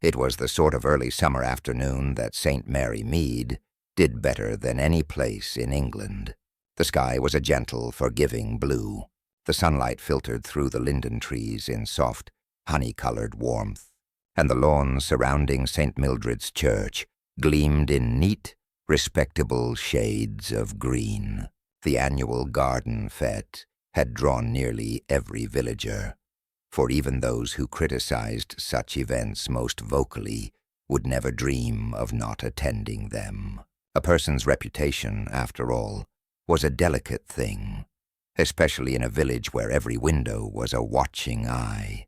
It was the sort of early summer afternoon that St. Mary Mead did better than any place in England. The sky was a gentle, forgiving blue. The sunlight filtered through the linden trees in soft, honey-colored warmth, and the lawns surrounding St. Mildred's Church gleamed in neat, respectable shades of green. The annual garden fete had drawn nearly every villager, for even those who criticized such events most vocally would never dream of not attending them. A person's reputation, after all, was a delicate thing, especially in a village where every window was a watching eye.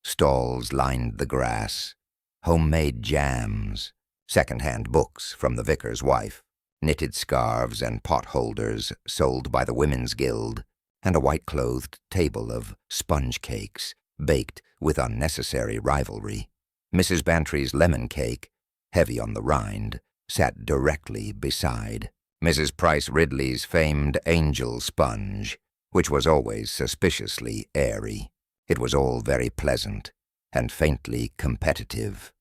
Stalls lined the grass, homemade jams, second-hand books from the vicar's wife, knitted scarves and potholders sold by the Women's Guild, and a white-clothed table of sponge cakes baked with unnecessary rivalry. Mrs. Bantry's lemon cake, heavy on the rind, sat directly beside Mrs. Price Ridley's famed angel sponge, which was always suspiciously airy. It was all very pleasant and faintly competitive.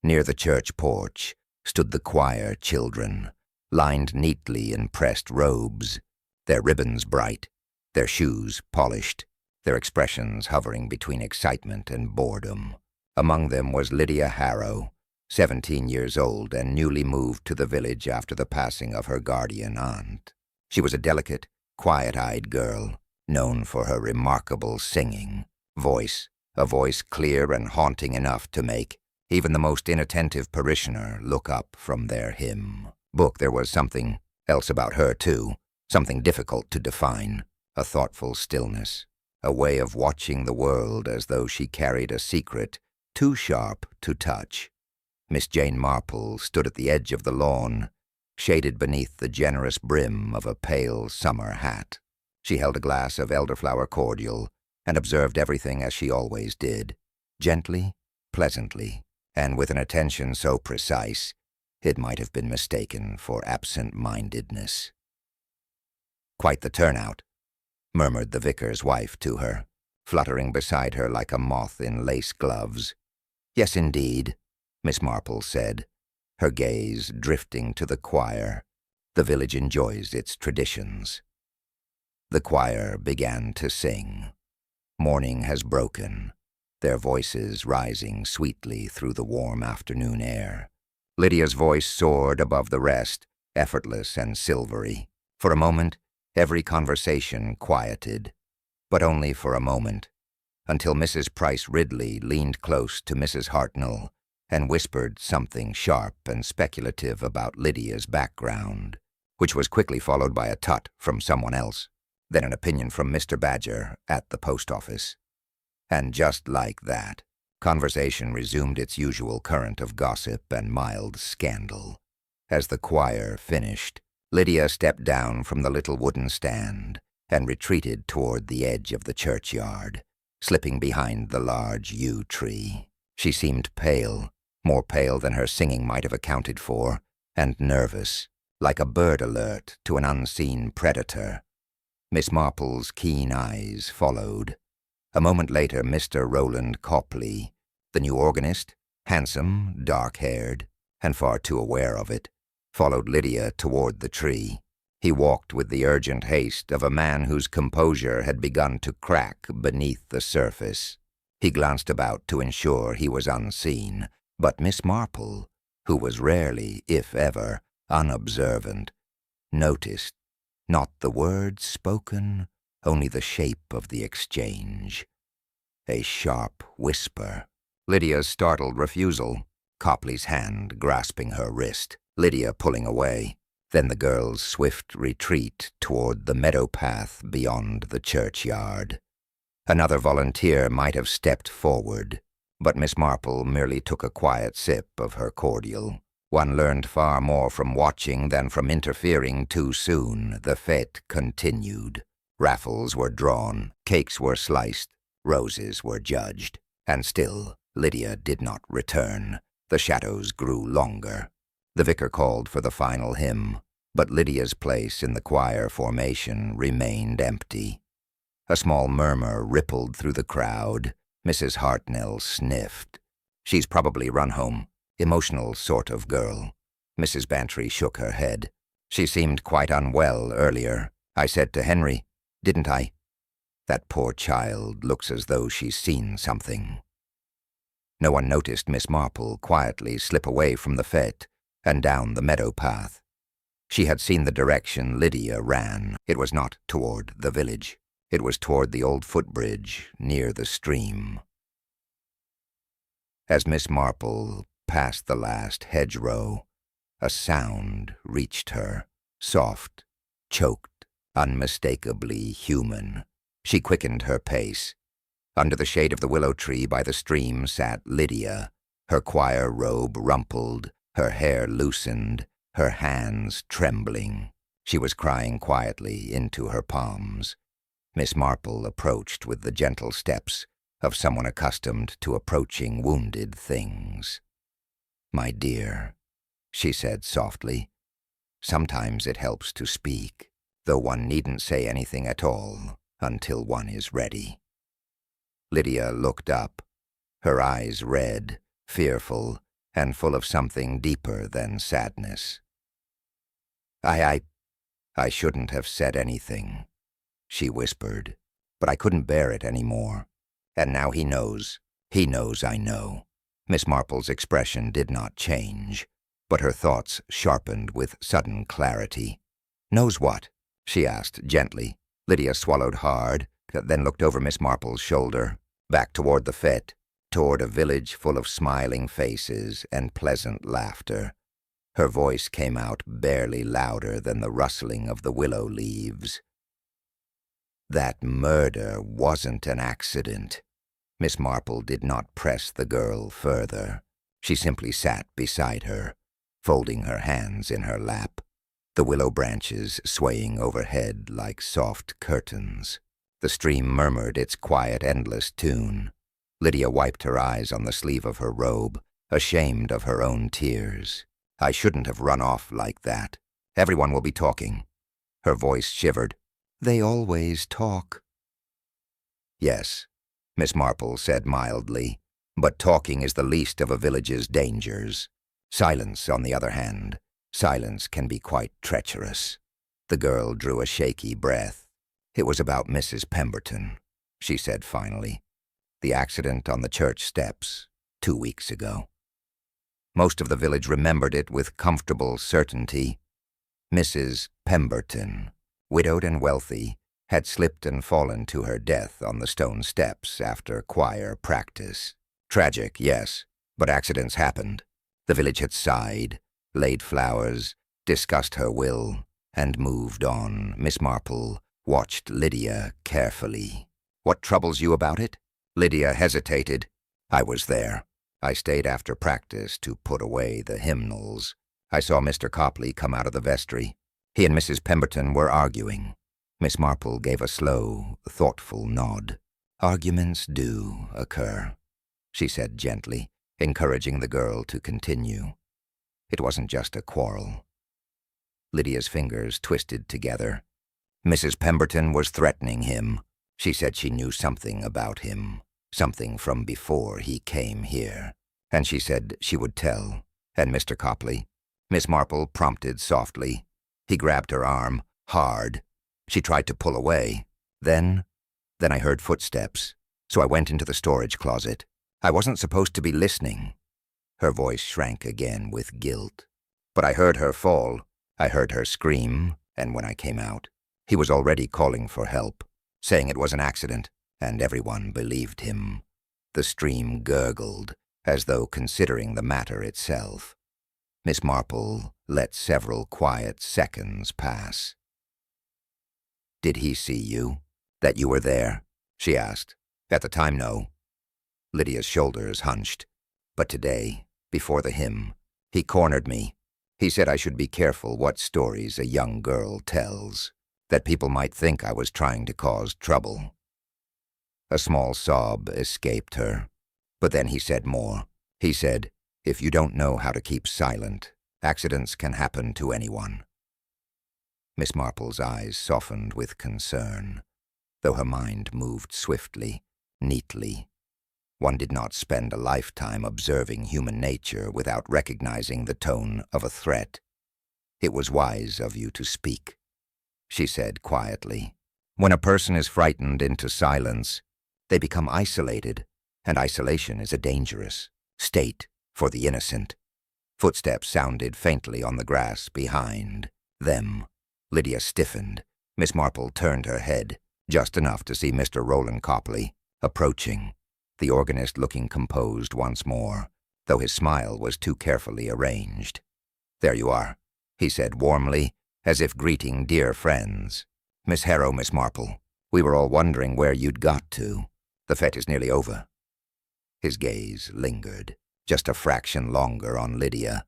Near the church porch stood the choir children, lined neatly in pressed robes, their ribbons bright, their shoes polished, their expressions hovering between excitement and boredom. Among them was Lydia Harrow, 17 years old and newly moved to the village after the passing of her guardian aunt. She was a delicate, quiet-eyed girl, known for her remarkable singing voice, a voice clear and haunting enough to make even the most inattentive parishioner look up from their hymn book. There was something else about her, too, something difficult to define, a thoughtful stillness, a way of watching the world as though she carried a secret too sharp to touch. Miss Jane Marple stood at the edge of the lawn, shaded beneath the generous brim of a pale summer hat. She held a glass of elderflower cordial and observed everything as she always did, gently, pleasantly, and with an attention so precise it might have been mistaken for absent-mindedness. "Quite the turnout," murmured the vicar's wife to her, fluttering beside her like a moth in lace gloves. "Yes, indeed," Miss Marple said, her gaze drifting to the choir. "The village enjoys its traditions." The choir began to sing. Morning has broken, their voices rising sweetly through the warm afternoon air. Lydia's voice soared above the rest, effortless and silvery. For a moment, every conversation quieted, but only for a moment, until Mrs. Price Ridley leaned close to Mrs. Hartnell and whispered something sharp and speculative about Lydia's background, which was quickly followed by a tut from someone else, then an opinion from Mr. Badger at the post office. And just like that, conversation resumed its usual current of gossip and mild scandal. As the choir finished, Lydia stepped down from the little wooden stand and retreated toward the edge of the churchyard, slipping behind the large yew tree. She seemed pale, more pale than her singing might have accounted for, and nervous, like a bird alert to an unseen predator. Miss Marple's keen eyes followed. A moment later, Mr. Roland Copley, the new organist, handsome, dark-haired, and far too aware of it, followed Lydia toward the tree. He walked with the urgent haste of a man whose composure had begun to crack beneath the surface. He glanced about to ensure he was unseen, but Miss Marple, who was rarely, if ever, unobservant, noticed not the words spoken, only the shape of the exchange. A sharp whisper. Lydia's startled refusal, Copley's hand grasping her wrist, Lydia pulling away, then the girl's swift retreat toward the meadow path beyond the churchyard. Another volunteer might have stepped forward, but Miss Marple merely took a quiet sip of her cordial. One learned far more from watching than from interfering too soon. The fete continued. Raffles were drawn, cakes were sliced, roses were judged, and still Lydia did not return. The shadows grew longer. The vicar called for the final hymn. but Lydia's place in the choir formation remained empty. A small murmur rippled through the crowd. Mrs. Hartnell sniffed. "She's probably run home. Emotional sort of girl." Mrs. Bantry shook her head. "She seemed quite unwell earlier. I said to Henry, didn't I? That poor child looks as though she's seen something." No one noticed Miss Marple quietly slip away from the fete and down the meadow path. She had seen the direction Lydia ran. It was not toward the village. It was toward the old footbridge near the stream. As Miss Marple passed the last hedgerow, a sound reached her, soft, choked, unmistakably human. She quickened her pace. Under the shade of the willow tree by the stream sat Lydia, her choir robe rumpled, her hair loosened, her hands trembling. She was crying quietly into her palms. Miss Marple approached with the gentle steps of someone accustomed to approaching wounded things. "My dear," she said softly, "sometimes it helps to speak, though one needn't say anything at all until one is ready." Lydia looked up, her eyes red, fearful, and full of something deeper than sadness. I shouldn't have said anything," she whispered, "but I couldn't bear it any more. And now he knows. He knows I know." Miss Marple's expression did not change, but her thoughts sharpened with sudden clarity. "Knows what?" she asked gently. Lydia swallowed hard, then looked over Miss Marple's shoulder, back toward the fete, toward a village full of smiling faces and pleasant laughter. Her voice came out barely louder than the rustling of the willow leaves. "That murder wasn't an accident." Miss Marple did not press the girl further. She simply sat beside her, folding her hands in her lap, the willow branches swaying overhead like soft curtains. The stream murmured its quiet, endless tune. Lydia wiped her eyes on the sleeve of her robe, ashamed of her own tears. "I shouldn't have run off like that. Everyone will be talking." Her voice shivered. "They always talk." "Yes," Miss Marple said mildly, "but talking is the least of a village's dangers. Silence, on the other hand, silence can be quite treacherous." The girl drew a shaky breath. "It was about Mrs. Pemberton," she said finally. "The accident on the church steps 2 weeks ago." Most of the village remembered it with comfortable certainty. Mrs. Pemberton, widowed and wealthy, had slipped and fallen to her death on the stone steps after choir practice. Tragic, yes, but accidents happened. The village had sighed, laid flowers, discussed her will, and moved on. Miss Marple watched Lydia carefully. "What troubles you about it?" Lydia hesitated. "I was there. I stayed after practice to put away the hymnals. I saw Mr. Copley come out of the vestry. He and Mrs. Pemberton were arguing." Miss Marple gave a slow, thoughtful nod. "Arguments do occur," she said gently, encouraging the girl to continue. "It wasn't just a quarrel." Lydia's fingers twisted together. "Mrs. Pemberton was threatening him. She said she knew something about him, something from before he came here. And she said she would tell. And Mr. Copley." Miss Marple prompted softly. He grabbed her arm, hard. She tried to pull away. Then I heard footsteps, so I went into the storage closet. I wasn't supposed to be listening." Her voice shrank again with guilt. "But I heard her fall. I heard her scream, and when I came out, he was already calling for help, saying it was an accident, and everyone believed him." The stream gurgled, as though considering the matter itself. Miss Marple let several quiet seconds pass. "Did he see you? That you were there?" she asked. "At the time, no." Lydia's shoulders hunched. "But today, before the hymn, he cornered me. He said I should be careful what stories a young girl tells, that people might think I was trying to cause trouble." A small sob escaped her, but then he said more. He said, "If you don't know how to keep silent, accidents can happen to anyone." Miss Marple's eyes softened with concern, though her mind moved swiftly, neatly. One did not spend a lifetime observing human nature without recognizing the tone of a threat. "It was wise of you to speak," she said quietly. "When a person is frightened into silence, they become isolated, and isolation is a dangerous state for the innocent." Footsteps sounded faintly on the grass behind them. Lydia stiffened. Miss Marple turned her head, just enough to see Mr. Roland Copley approaching, the organist looking composed once more, though his smile was too carefully arranged. "There you are," he said warmly, as if greeting dear friends. "Miss Harrow, Miss Marple, we were all wondering where you'd got to. The fete is nearly over." His gaze lingered, just a fraction longer on Lydia,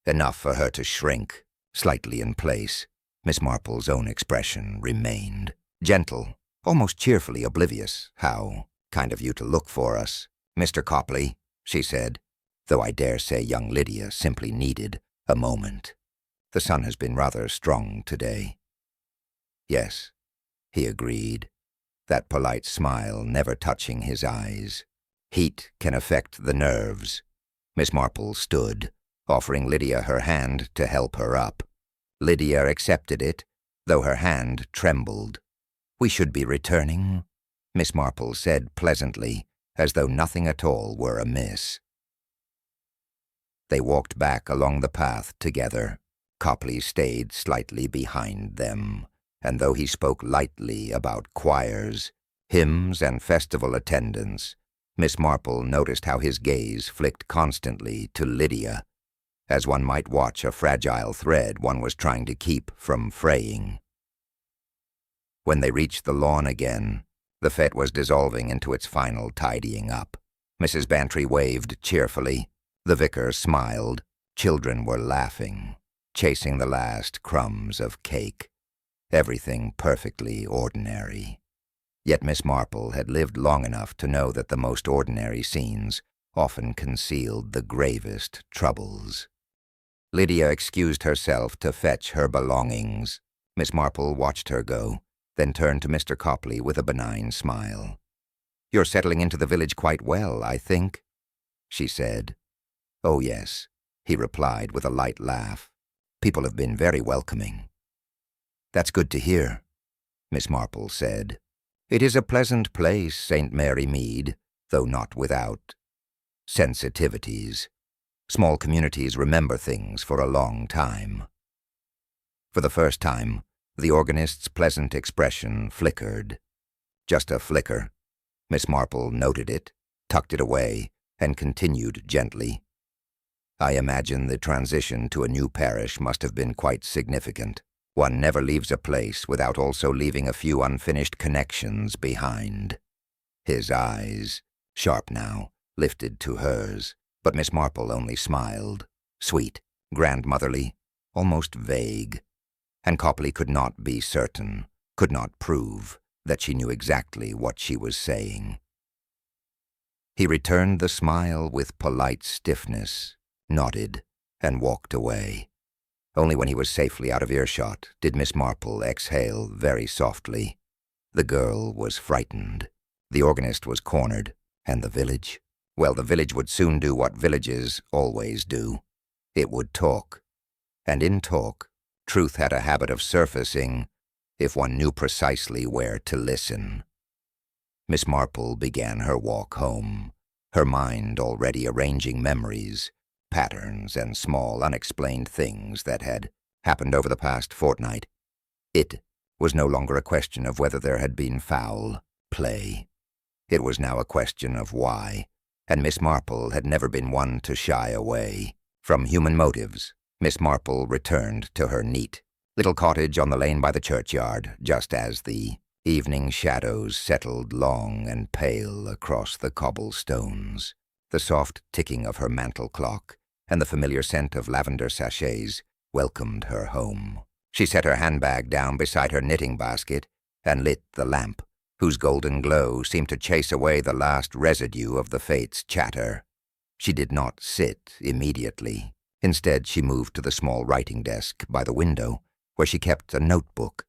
enough for her to shrink, slightly in place. Miss Marple's own expression remained, gentle, almost cheerfully oblivious. "How kind of you to look for us, Mr. Copley," she said, though I dare say young Lydia simply needed a moment. "The sun has been rather strong today." "Yes," he agreed, that polite smile never touching his eyes. "Heat can affect the nerves." Miss Marple stood, offering Lydia her hand to help her up. Lydia accepted it, though her hand trembled. "We should be returning," Miss Marple said pleasantly, as though nothing at all were amiss. They walked back along the path together. Copley stayed slightly behind them, and though he spoke lightly about choirs, hymns, and festival attendance, Miss Marple noticed how his gaze flicked constantly to Lydia, as one might watch a fragile thread one was trying to keep from fraying. When they reached the lawn again, the fete was dissolving into its final tidying up. Mrs. Bantry waved cheerfully. The vicar smiled. Children were laughing, chasing the last crumbs of cake. Everything perfectly ordinary. Yet Miss Marple had lived long enough to know that the most ordinary scenes often concealed the gravest troubles. Lydia excused herself to fetch her belongings. Miss Marple watched her go, then turned to Mr. Copley with a benign smile. "You're settling into the village quite well, I think," she said. "Oh, yes," he replied with a light laugh. "People have been very welcoming." "That's good to hear," Miss Marple said. "It is a pleasant place, St. Mary Mead, though not without sensitivities. Small communities remember things for a long time." For the first time, the organist's pleasant expression flickered. Just a flicker. Miss Marple noted it, tucked it away, and continued gently. "I imagine the transition to a new parish must have been quite significant. One never leaves a place without also leaving a few unfinished connections behind." His eyes, sharp now, lifted to hers, but Miss Marple only smiled, sweet, grandmotherly, almost vague. And Copley could not be certain, could not prove, that she knew exactly what she was saying. He returned the smile with polite stiffness, nodded, and walked away. Only when he was safely out of earshot did Miss Marple exhale very softly. The girl was frightened. The organist was cornered. And the village? Well, the village would soon do what villages always do. It would talk. And in talk, truth had a habit of surfacing if one knew precisely where to listen. Miss Marple began her walk home, her mind already arranging memories, patterns, and small unexplained things that had happened over the past fortnight. It was no longer a question of whether there had been foul play. It was now a question of why, and Miss Marple had never been one to shy away from human motives. Miss Marple returned to her neat little cottage on the lane by the churchyard, just as the evening shadows settled long and pale across the cobblestones. The soft ticking of her mantel clock and the familiar scent of lavender sachets welcomed her home. She set her handbag down beside her knitting basket and lit the lamp, whose golden glow seemed to chase away the last residue of the fates' chatter. She did not sit immediately. Instead, she moved to the small writing desk by the window where she kept a notebook.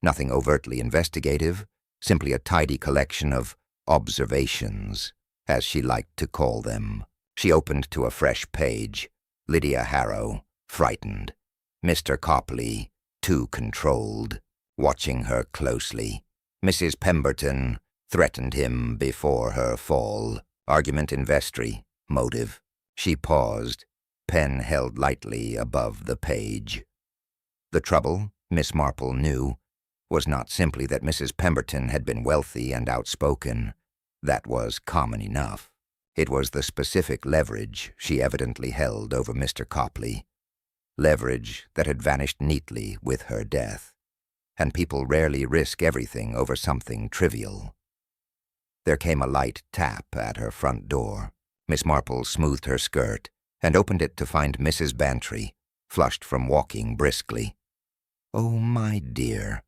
Nothing overtly investigative, simply a tidy collection of observations, as she liked to call them. She opened to a fresh page. Lydia Harrow, frightened. Mr. Copley, too controlled, watching her closely. Mrs. Pemberton threatened him before her fall. Argument in vestry. Motive. She paused, pen held lightly above the page. The trouble, Miss Marple knew, was not simply that Mrs. Pemberton had been wealthy and outspoken. That was common enough. It was the specific leverage she evidently held over Mr. Copley. Leverage that had vanished neatly with her death. And people rarely risk everything over something trivial. There came a light tap at her front door. Miss Marple smoothed her skirt and opened it to find Mrs. Bantry, flushed from walking briskly. "Oh, my dear,"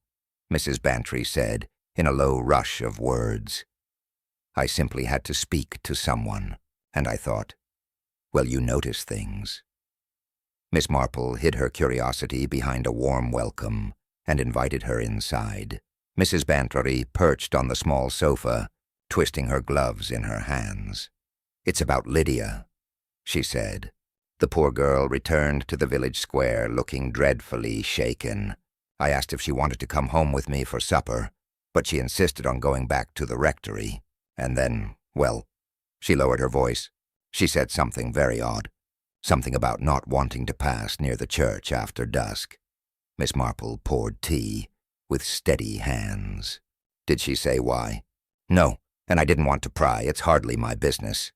Mrs. Bantry said in a low rush of words. "I simply had to speak to someone, and I thought, well, you notice things." Miss Marple hid her curiosity behind a warm welcome and invited her inside. Mrs. Bantry perched on the small sofa, twisting her gloves in her hands. "It's about Lydia," she said. The poor girl returned to the village square looking dreadfully shaken. "I asked if she wanted to come home with me for supper, but she insisted on going back to the rectory. And then, well," she lowered her voice, "she said something very odd. Something about not wanting to pass near the church after dusk." Miss Marple poured tea with steady hands. "Did she say why?" "No, and I didn't want to pry. It's hardly my business.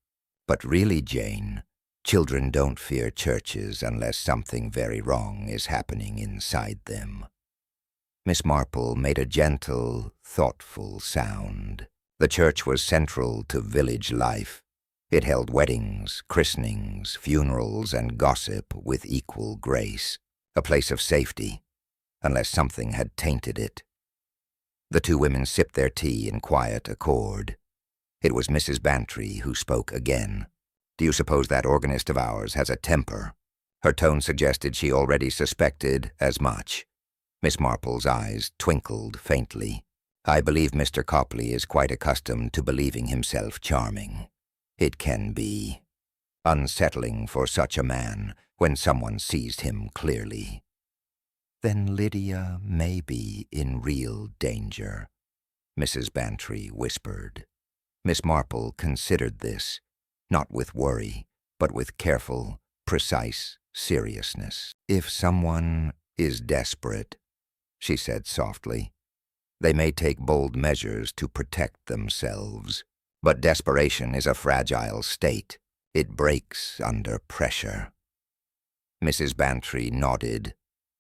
But really, Jane, children don't fear churches unless something very wrong is happening inside them." Miss Marple made a gentle, thoughtful sound. The church was central to village life. It held weddings, christenings, funerals, and gossip with equal grace. A place of safety, unless something had tainted it. The two women sipped their tea in quiet accord. It was Mrs. Bantry who spoke again. "Do you suppose that organist of ours has a temper?" Her tone suggested she already suspected as much. Miss Marple's eyes twinkled faintly. "I believe Mr. Copley is quite accustomed to believing himself charming. It can be unsettling for such a man when someone sees him clearly." "Then Lydia may be in real danger," Mrs. Bantry whispered. Miss Marple considered this, not with worry, but with careful, precise seriousness. "If someone is desperate," she said softly, "they may take bold measures to protect themselves. But desperation is a fragile state. It breaks under pressure." Mrs. Bantry nodded,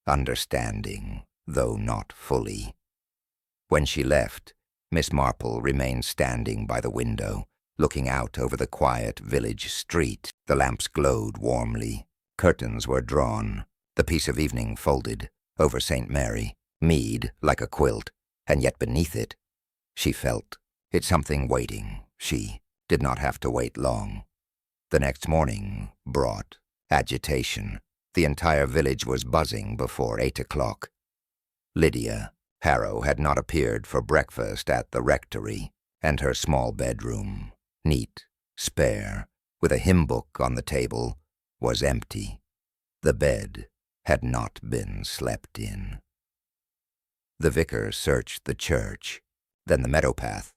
understanding, though not fully. When she left, Miss Marple remained standing by the window, looking out over the quiet village street. The lamps glowed warmly. Curtains were drawn, the piece of evening folded over St. Mary, Mead like a quilt, and yet beneath it, she felt it something waiting. She did not have to wait long. The next morning brought agitation. The entire village was buzzing before 8 o'clock. Lydia Harrow had not appeared for breakfast at the rectory, and her small bedroom, neat, spare, with a hymn book on the table, was empty. The bed had not been slept in. The vicar searched the church, then the meadow path.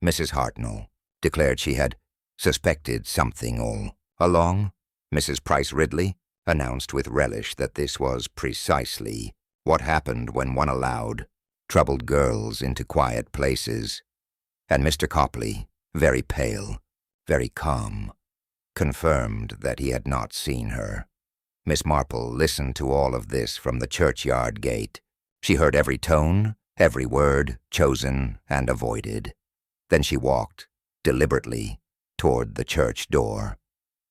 Mrs. Hartnell declared she had suspected something all along. Mrs. Price Ridley announced with relish that this was precisely what happened when one allowed troubled girls into quiet places. And Mr. Copley, very pale, very calm, confirmed that he had not seen her. Miss Marple listened to all of this from the churchyard gate. She heard every tone, every word chosen and avoided. Then she walked, deliberately, toward the church door.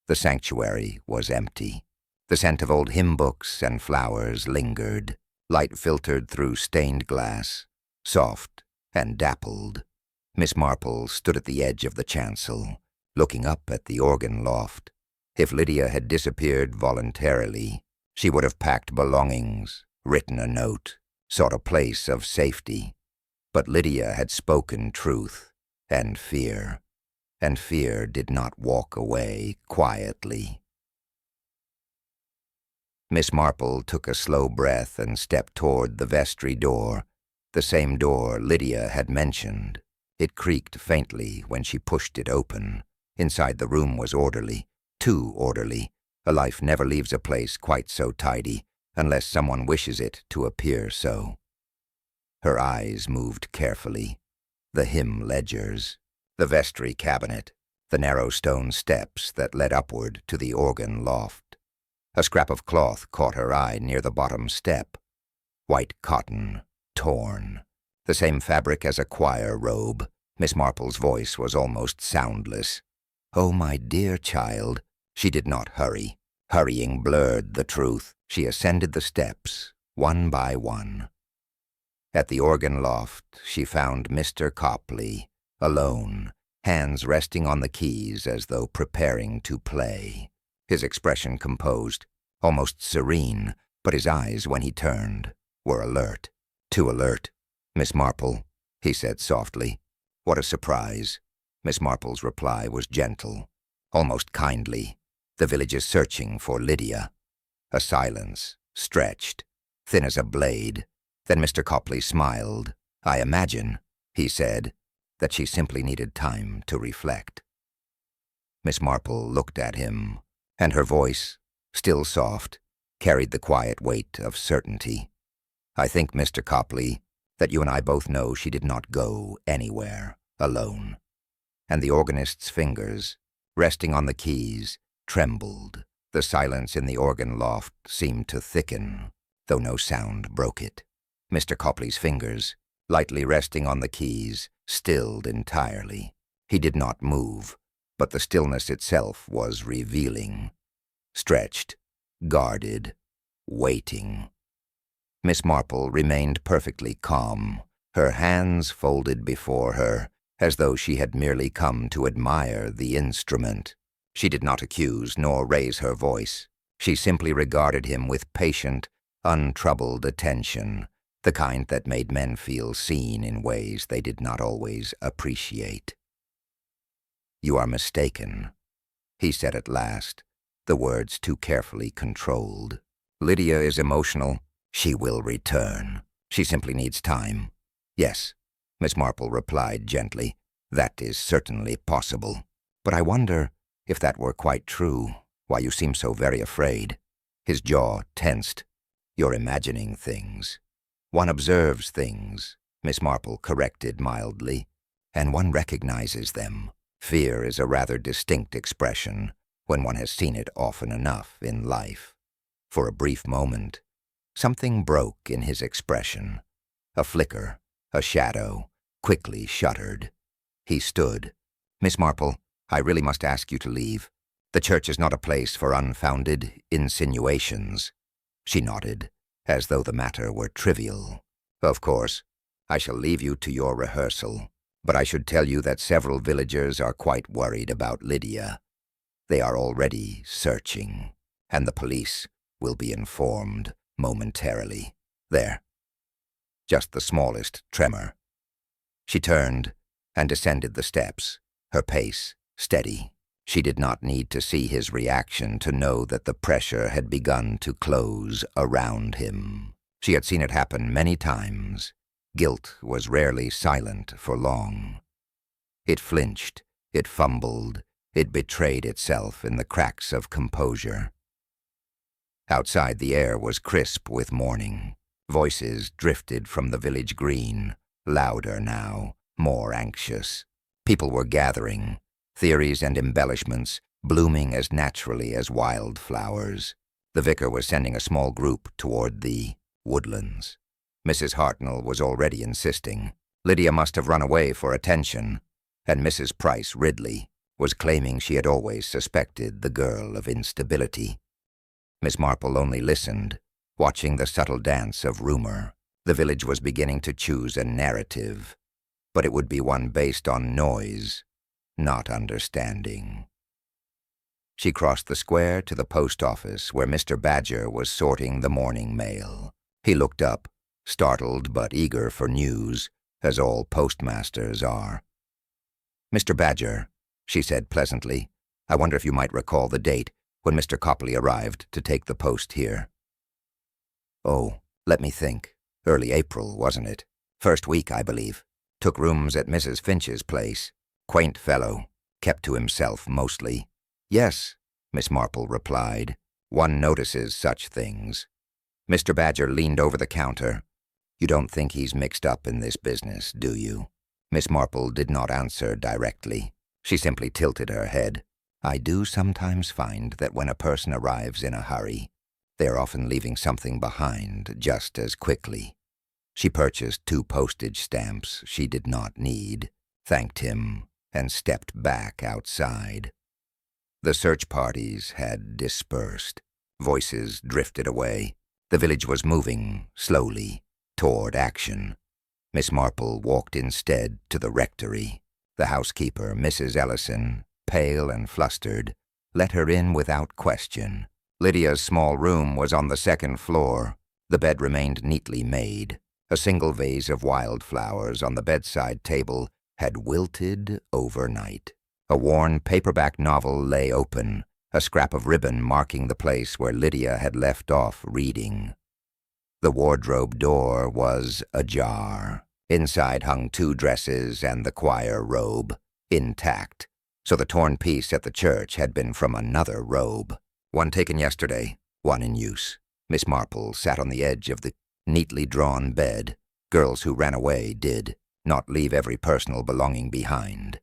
The sanctuary was empty. The scent of old hymn books and flowers lingered. Light filtered through stained glass, soft and dappled. Miss Marple stood at the edge of the chancel, looking up at the organ loft. If Lydia had disappeared voluntarily, she would have packed belongings, written a note, sought a place of safety. But Lydia had spoken truth and fear did not walk away quietly. Miss Marple took a slow breath and stepped toward the vestry door, the same door Lydia had mentioned. It creaked faintly when she pushed it open. Inside the room was orderly, too orderly. A life never leaves a place quite so tidy, unless someone wishes it to appear so. Her eyes moved carefully. The hymn ledgers, the vestry cabinet, the narrow stone steps that led upward to the organ loft. A scrap of cloth caught her eye near the bottom step. White cotton, torn. The same fabric as a choir robe. Miss Marple's voice was almost soundless. "Oh, my dear child." She did not hurry. Hurrying blurred the truth. She ascended the steps, one by one. At the organ loft, she found Mr. Copley, alone, hands resting on the keys as though preparing to play. His expression composed, almost serene, but his eyes, when he turned, were alert. Too alert. "Miss Marple," he said softly. "What a surprise." Miss Marple's reply was gentle, almost kindly. "The village is searching for Lydia." A silence, stretched, thin as a blade. Then Mr. Copley smiled. "I imagine," he said, "that she simply needed time to reflect." Miss Marple looked at him, and her voice, still soft, carried the quiet weight of certainty. "I think, Mr. Copley, that you and I both know she did not go anywhere alone." And the organist's fingers, resting on the keys, trembled. The silence in the organ loft seemed to thicken, though no sound broke it. Mr. Copley's fingers, lightly resting on the keys, stilled entirely. He did not move, but the stillness itself was revealing. Stretched, guarded, waiting. Miss Marple remained perfectly calm, her hands folded before her, as though she had merely come to admire the instrument. She did not accuse nor raise her voice. She simply regarded him with patient, untroubled attention, the kind that made men feel seen in ways they did not always appreciate. "You are mistaken," he said at last, the words too carefully controlled. "Lydia is emotional. She will return. She simply needs time." "Yes," Miss Marple replied gently, "that is certainly possible. But I wonder if that were quite true, why you seem so very afraid." His jaw tensed. "You're imagining things." "One observes things," Miss Marple corrected mildly, "and one recognizes them. Fear is a rather distinct expression when one has seen it often enough in life." For a brief moment, something broke in his expression. A flicker, a shadow, quickly shuttered. He stood. "Miss Marple, I really must ask you to leave. The church is not a place for unfounded insinuations." She nodded, as though the matter were trivial. "Of course, I shall leave you to your rehearsal, but I should tell you that several villagers are quite worried about Lydia. They are already searching, and the police will be informed momentarily." There. Just the smallest tremor. She turned and descended the steps, her pace steady. She did not need to see his reaction to know that the pressure had begun to close around him. She had seen it happen many times. Guilt was rarely silent for long. It flinched, it fumbled, it betrayed itself in the cracks of composure. Outside the air was crisp with morning. Voices drifted from the village green, louder now, more anxious. People were gathering, theories and embellishments blooming as naturally as wildflowers. The vicar was sending a small group toward the woodlands. Mrs. Hartnell was already insisting. Lydia must have run away for attention, and Mrs. Price Ridley was claiming she had always suspected the girl of instability. Miss Marple only listened, watching the subtle dance of rumor. The village was beginning to choose a narrative, but it would be one based on noise, not understanding. She crossed the square to the post office where Mr. Badger was sorting the morning mail. He looked up, startled but eager for news, as all postmasters are. "Mr. Badger," she said pleasantly, "I wonder if you might recall the date when Mr. Copley arrived to take the post here." "Oh, let me think. Early April, wasn't it? First week, I believe. Took rooms at Mrs. Finch's place. Quaint fellow. Kept to himself mostly." "Yes," Miss Marple replied. "One notices such things." Mr. Badger leaned over the counter. "You don't think he's mixed up in this business, do you?" Miss Marple did not answer directly. She simply tilted her head. "I do sometimes find that when a person arrives in a hurry, they are often leaving something behind just as quickly." She purchased 2 postage stamps she did not need, thanked him, and stepped back outside. The search parties had dispersed. Voices drifted away. The village was moving, slowly, toward action. Miss Marple walked instead to the rectory. The housekeeper, Mrs. Ellison, pale and flustered, let her in without question. Lydia's small room was on the 2nd floor. The bed remained neatly made. A single vase of wildflowers on the bedside table had wilted overnight. A worn paperback novel lay open, a scrap of ribbon marking the place where Lydia had left off reading. The wardrobe door was ajar. Inside hung 2 dresses and the choir robe, intact, so the torn piece at the church had been from another robe. One taken yesterday, one in use. Miss Marple sat on the edge of the neatly drawn bed. Girls who ran away did, not leave every personal belonging behind.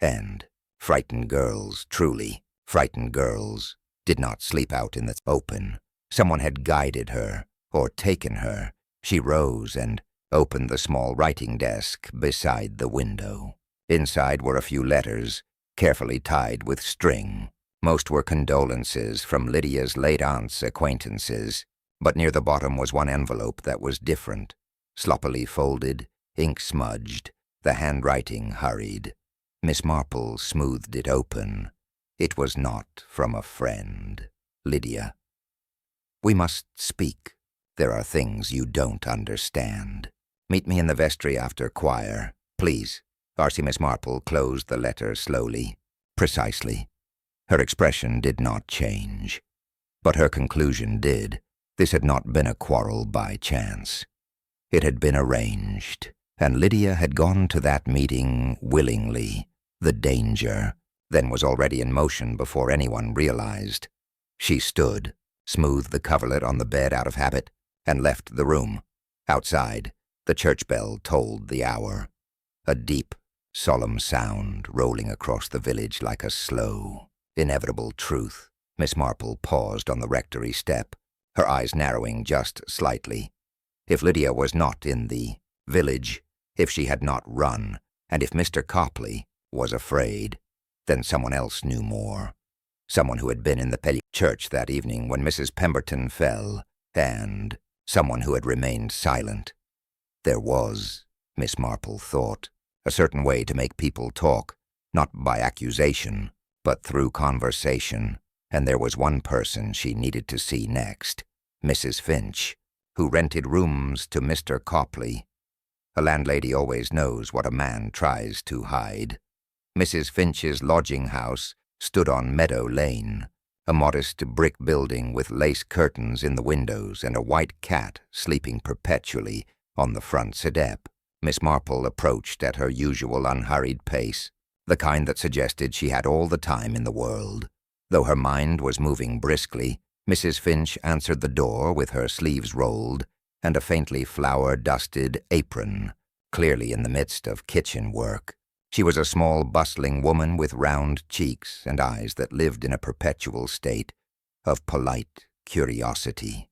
And frightened girls, truly frightened girls, did not sleep out in the open. Someone had guided her, or taken her. She rose and opened the small writing desk beside the window. Inside were a few letters, carefully tied with string. Most were condolences from Lydia's late aunt's acquaintances, but near the bottom was one envelope that was different. Sloppily folded, ink-smudged, the handwriting hurried. Miss Marple smoothed it open. It was not from a friend. Lydia. "We must speak. There are things you don't understand. Meet me in the vestry after choir, please." Miss Marple closed the letter slowly. "Precisely." Her expression did not change. But her conclusion did. This had not been a quarrel by chance. It had been arranged, and Lydia had gone to that meeting willingly. The danger, then, was already in motion before anyone realized. She stood, smoothed the coverlet on the bed out of habit, and left the room. Outside, the church bell tolled the hour. A deep, solemn sound rolling across the village like a slow, inevitable truth. Miss Marple paused on the rectory step, her eyes narrowing just slightly. If Lydia was not in the village, if she had not run, and if Mr. Copley was afraid, then someone else knew more. Someone who had been in the church that evening when Mrs. Pemberton fell, and someone who had remained silent. There was, Miss Marple thought, a certain way to make people talk, not by accusation, but through conversation, and there was one person she needed to see next, Mrs. Finch, who rented rooms to Mr. Copley. A landlady always knows what a man tries to hide. Mrs. Finch's lodging house stood on Meadow Lane, a modest brick building with lace curtains in the windows and a white cat sleeping perpetually on the front step. Miss Marple approached at her usual unhurried pace, the kind that suggested she had all the time in the world. Though her mind was moving briskly, Mrs. Finch answered the door with her sleeves rolled and a faintly flour-dusted apron, clearly in the midst of kitchen work. She was a small, bustling woman with round cheeks and eyes that lived in a perpetual state of polite curiosity.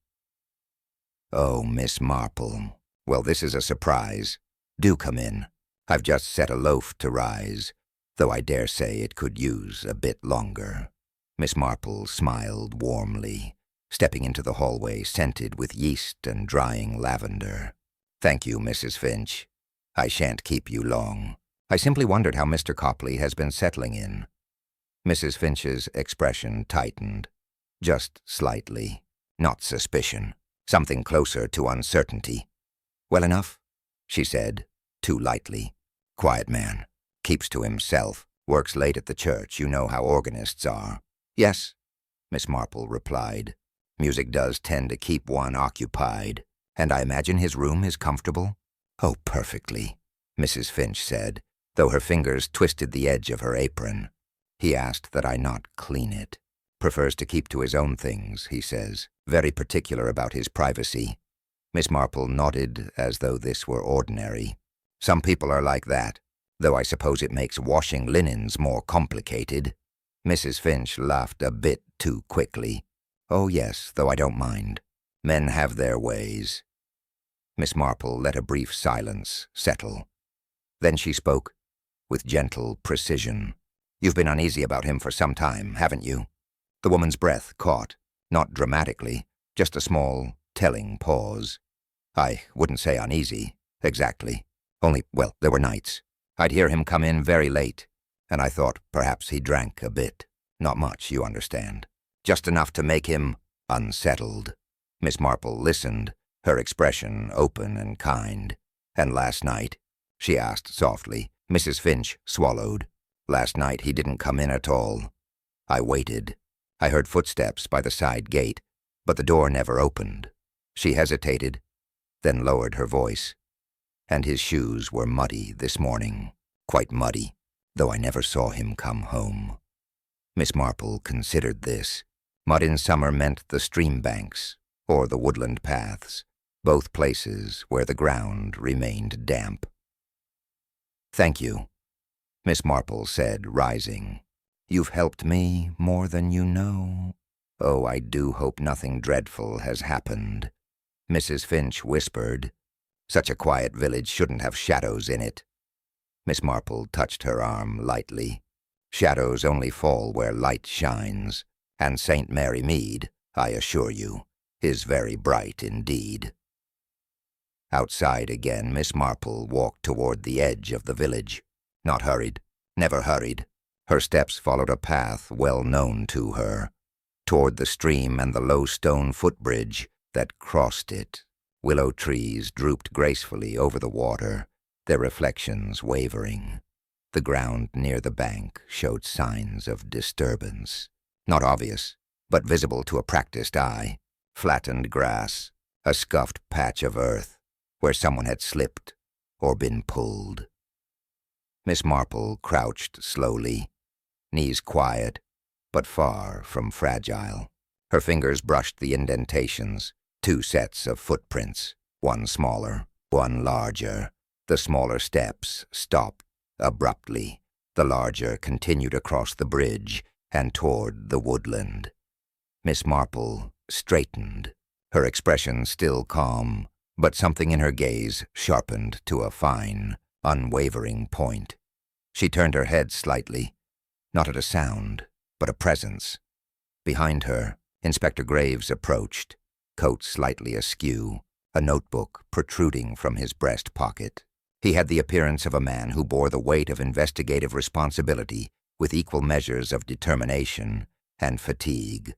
"Oh, Miss Marple. Well, this is a surprise. Do come in. I've just set a loaf to rise, though I dare say it could use a bit longer." Miss Marple smiled warmly, stepping into the hallway scented with yeast and drying lavender. "Thank you, Mrs. Finch. I shan't keep you long. I simply wondered how Mr. Copley has been settling in." Mrs. Finch's expression tightened, just slightly, not suspicion. something closer to uncertainty. "Well enough?" she said, too lightly. "Quiet man. Keeps to himself. Works late at the church. You know how organists are." "Yes," Miss Marple replied. "Music does tend to keep one occupied. And I imagine his room is comfortable?" "Oh, perfectly," Mrs. Finch said, though her fingers twisted the edge of her apron. "He asked that I not clean it. Prefers to keep to his own things, he says. Very particular about his privacy." Miss Marple nodded as though this were ordinary. "Some people are like that, though I suppose it makes washing linens more complicated." Mrs. Finch laughed a bit too quickly. "Oh yes, though I don't mind. Men have their ways." Miss Marple let a brief silence settle. Then she spoke, with gentle precision. "You've been uneasy about him for some time, haven't you?" The woman's breath caught, not dramatically, just a small, telling pause. "I wouldn't say uneasy, exactly. Only, well, there were nights. I'd hear him come in very late, and I thought perhaps he drank a bit. Not much, you understand. Just enough to make him unsettled." Miss Marple listened, her expression open and kind. "And last night?" she asked softly. Mrs. Finch swallowed. "Last night he didn't come in at all. I waited. I heard footsteps by the side gate, but the door never opened." She hesitated, then lowered her voice. "And his shoes were muddy this morning, quite muddy, though I never saw him come home." Miss Marple considered this. Mud in summer meant the stream banks, or the woodland paths, both places where the ground remained damp. "Thank you," Miss Marple said, rising. "You've helped me more than you know. Oh, I do hope nothing dreadful has happened." Mrs. Finch whispered, "Such a quiet village shouldn't have shadows in it." Miss Marple touched her arm lightly. "Shadows only fall where light shines, and St. Mary Mead, I assure you, is very bright indeed." Outside again, Miss Marple walked toward the edge of the village. Not hurried, never hurried. Her steps followed a path well known to her, toward the stream and the low stone footbridge that crossed it. Willow trees drooped gracefully over the water, their reflections wavering. The ground near the bank showed signs of disturbance. Not obvious, but visible to a practiced eye. Flattened grass, a scuffed patch of earth, where someone had slipped or been pulled. Miss Marple crouched slowly, knees quiet, but far from fragile. Her fingers brushed the indentations, 2 sets of footprints, one smaller, one larger. The smaller steps stopped abruptly. The larger continued across the bridge and toward the woodland. Miss Marple straightened, her expression still calm, but something in her gaze sharpened to a fine, unwavering point. She turned her head slightly, not at a sound, but a presence. Behind her, Inspector Graves approached, coat slightly askew, a notebook protruding from his breast pocket. He had the appearance of a man who bore the weight of investigative responsibility with equal measures of determination and fatigue.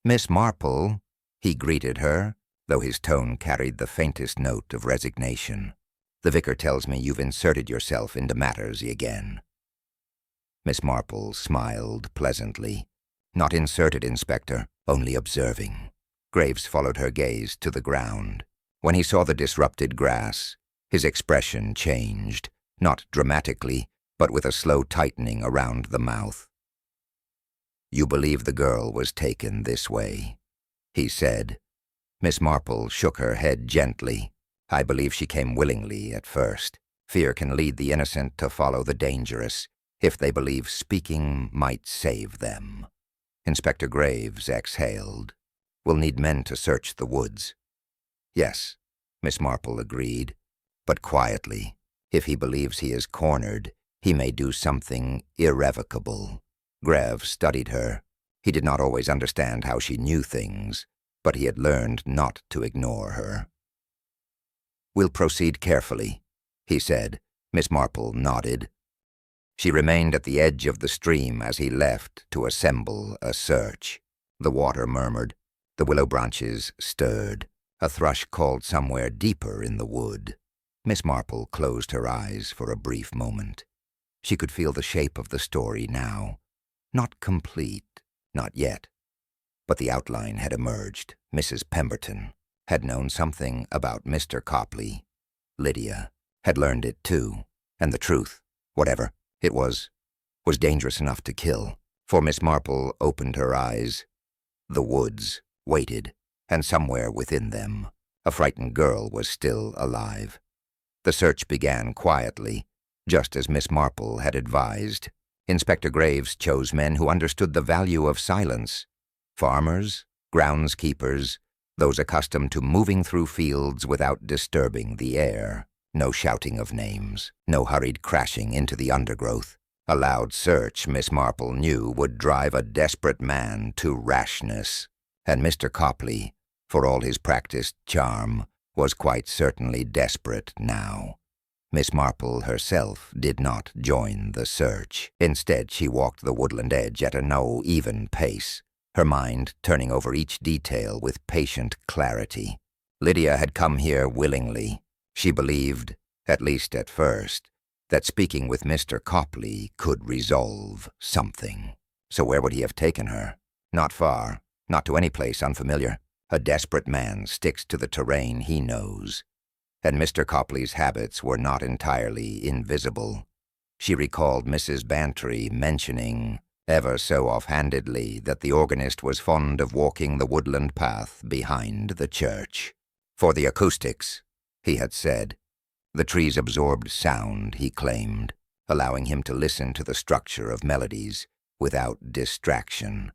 "Miss Marple," he greeted her, though his tone carried the faintest note of resignation. "The vicar tells me you've inserted yourself into matters again." Miss Marple smiled pleasantly. "Not inserted, Inspector, only observing." Graves followed her gaze to the ground. When he saw the disrupted grass, his expression changed, not dramatically, but with a slow tightening around the mouth. "You believe the girl was taken this way," he said. Miss Marple shook her head gently. "I believe she came willingly at first. Fear can lead the innocent to follow the dangerous, if they believe speaking might save them." Inspector Graves exhaled. "We'll need men to search the woods." "Yes," Miss Marple agreed, "but quietly. If he believes he is cornered, he may do something irrevocable." Graves studied her. He did not always understand how she knew things, but he had learned not to ignore her. "We'll proceed carefully," he said. Miss Marple nodded. She remained at the edge of the stream as he left to assemble a search. The water murmured, The willow branches stirred. A thrush called somewhere deeper in the wood. Miss Marple closed her eyes for a brief moment. She could feel the shape of the story now. Not complete, not yet. But the outline had emerged. Mrs. Pemberton had known something about Mr. Copley. Lydia had learned it too, and the truth, whatever it was dangerous enough to kill. For Miss Marple opened her eyes. The woods waited, and somewhere within them, a frightened girl was still alive. The search began quietly, just as Miss Marple had advised. Inspector Graves chose men who understood the value of silence. Farmers, groundskeepers, those accustomed to moving through fields without disturbing the air. No shouting of names, no hurried crashing into the undergrowth. A loud search, Miss Marple knew, would drive a desperate man to rashness. And Mr. Copley, for all his practiced charm, was quite certainly desperate now. Miss Marple herself did not join the search. Instead, she walked the woodland edge at a no even pace, her mind turning over each detail with patient clarity. Lydia had come here willingly. She believed, at least at first, that speaking with Mr. Copley could resolve something. So where would he have taken her? Not far, not to any place unfamiliar. A desperate man sticks to the terrain he knows. And Mr. Copley's habits were not entirely invisible. She recalled Mrs. Bantry mentioning, ever so offhandedly, that the organist was fond of walking the woodland path behind the church. For the acoustics, he had said. The trees absorbed sound, he claimed, allowing him to listen to the structure of melodies without distraction.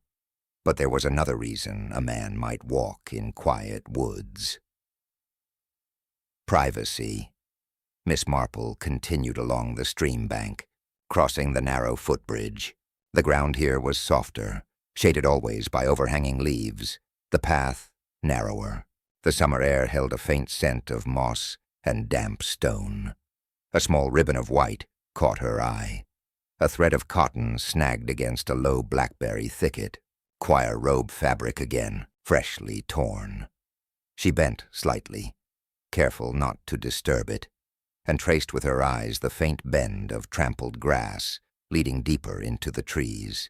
But there was another reason a man might walk in quiet woods. Privacy. Miss Marple continued along the stream bank, crossing the narrow footbridge. The ground here was softer, shaded always by overhanging leaves, the path narrower. The summer air held a faint scent of moss and damp stone. A small ribbon of white caught her eye. A thread of cotton snagged against a low blackberry thicket. Choir robe fabric again, freshly torn. She bent slightly, careful not to disturb it, and traced with her eyes the faint bend of trampled grass leading deeper into the trees.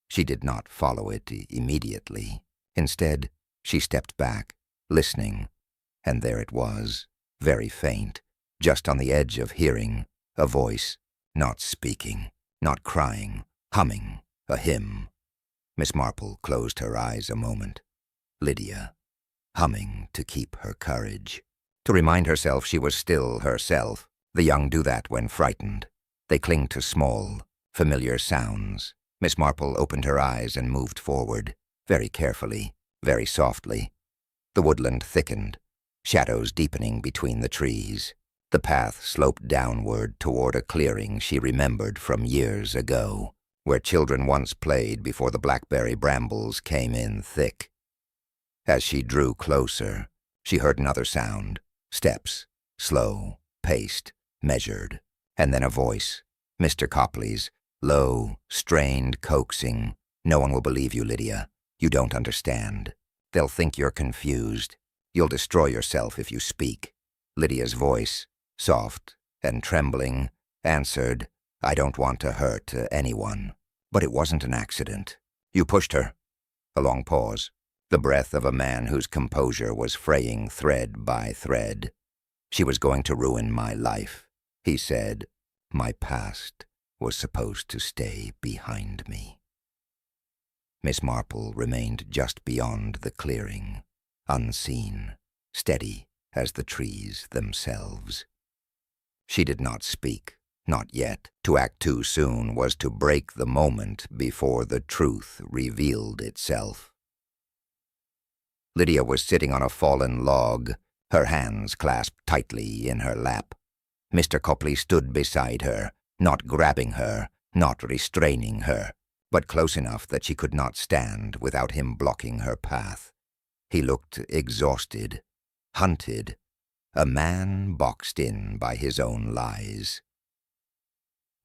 She did not follow it immediately. Instead, she stepped back, listening, and there it was, very faint, just on the edge of hearing, a voice, not speaking, not crying, humming, a hymn. Miss Marple closed her eyes a moment. Lydia, humming to keep her courage, to remind herself she was still herself. The young do that when frightened. They cling to small, familiar sounds. Miss Marple opened her eyes and moved forward, very carefully, very softly. The woodland thickened, shadows deepening between the trees. The path sloped downward toward a clearing she remembered from years ago, where children once played before the blackberry brambles came in thick. As she drew closer, she heard another sound, steps, slow, paced, measured, and then a voice, Mr. Copley's, low, strained, coaxing. "No one will believe you, Lydia. You don't understand. They'll think you're confused. You'll destroy yourself if you speak." Lydia's voice, soft and trembling, answered, "I don't want to hurt anyone. But it wasn't an accident. You pushed her." A long pause, the breath of a man whose composure was fraying thread by thread. "She was going to ruin my life," he said. "My past was supposed to stay behind me." Miss Marple remained just beyond the clearing, unseen, steady as the trees themselves. She did not speak, not yet. To act too soon was to break the moment before the truth revealed itself. Lydia was sitting on a fallen log, her hands clasped tightly in her lap. Mr. Copley stood beside her, not grabbing her, not restraining her, but close enough that she could not stand without him blocking her path. He looked exhausted, hunted, a man boxed in by his own lies.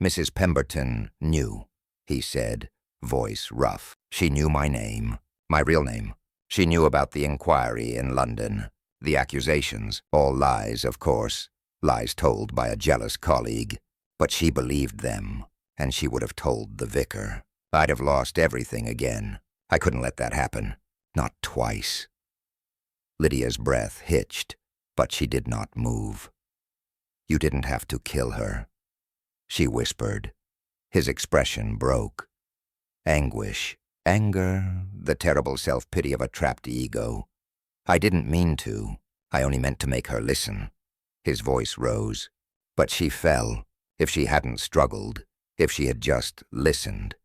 "Mrs. Pemberton knew," he said, voice rough. "She knew my name, my real name. She knew about the inquiry in London, the accusations, all lies, of course, lies told by a jealous colleague. But she believed them, and she would have told the vicar. I'd have lost everything again. I couldn't let that happen. Not twice. Lydia's breath hitched, but she did not move. You didn't have to kill her, she whispered. His expression broke. Anguish, anger, the terrible self-pity of a trapped ego. I didn't mean to. I only meant to make her listen. His voice rose. But she fell. If she hadn't struggled, if she had just listened.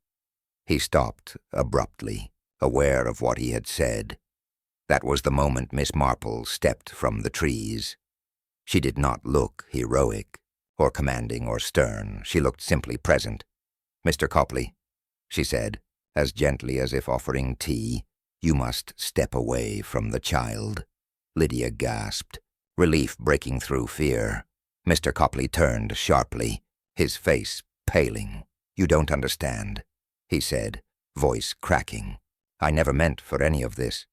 He stopped abruptly, aware of what he had said. That was the moment Miss Marple stepped from the trees. She did not look heroic, or commanding or stern. She looked simply present. "Mr. Copley," she said, as gently as if offering tea, "you must step away from the child." Lydia gasped, relief breaking through fear. Mr. Copley turned sharply, his face paling. "You don't understand," he said, voice cracking. "I never meant for any of this."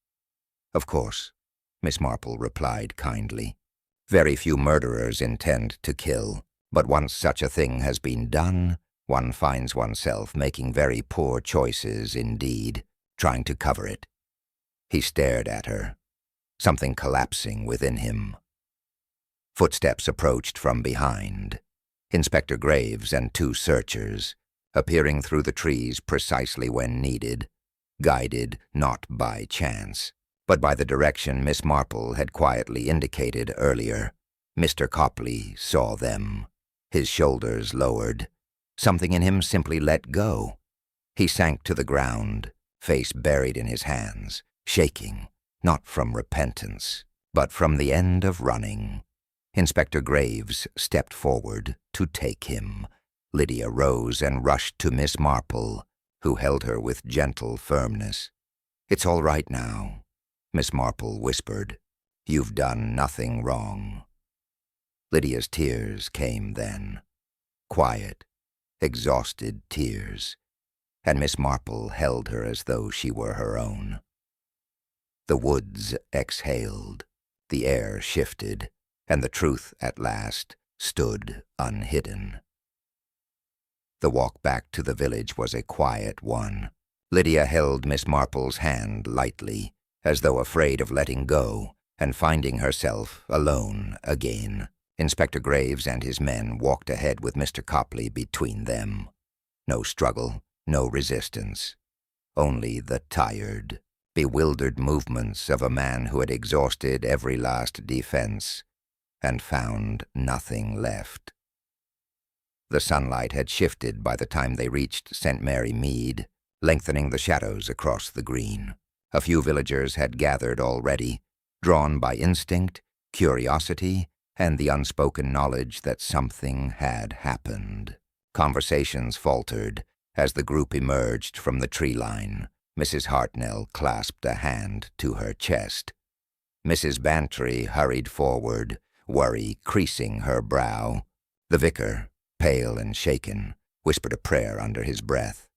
"Of course," Miss Marple replied kindly. "Very few murderers intend to kill, but once such a thing has been done, one finds oneself making very poor choices indeed, trying to cover it." He stared at her, something collapsing within him. Footsteps approached from behind. Inspector Graves and 2 searchers, appearing through the trees precisely when needed, guided not by chance, but by the direction Miss Marple had quietly indicated earlier. Mr. Copley saw them. His shoulders lowered. Something in him simply let go. He sank to the ground, face buried in his hands, shaking, not from repentance, but from the end of running. Inspector Graves stepped forward to take him. Lydia rose and rushed to Miss Marple, who held her with gentle firmness. "It's all right now," Miss Marple whispered. "You've done nothing wrong." Lydia's tears came then. Quiet, exhausted tears, and Miss Marple held her as though she were her own. The woods exhaled, the air shifted, and the truth at last stood unhidden. The walk back to the village was a quiet one. Lydia held Miss Marple's hand lightly, as though afraid of letting go and finding herself alone again. Inspector Graves and his men walked ahead with Mr. Copley between them. No struggle, no resistance. Only the tired, bewildered movements of a man who had exhausted every last defense and found nothing left. The sunlight had shifted by the time they reached St. Mary Mead, lengthening the shadows across the green. A few villagers had gathered already, drawn by instinct, curiosity, and the unspoken knowledge that something had happened. Conversations faltered as the group emerged from the tree line. Mrs. Hartnell clasped a hand to her chest. Mrs. Bantry hurried forward, worry creasing her brow. The vicar, pale and shaken, whispered a prayer under his breath.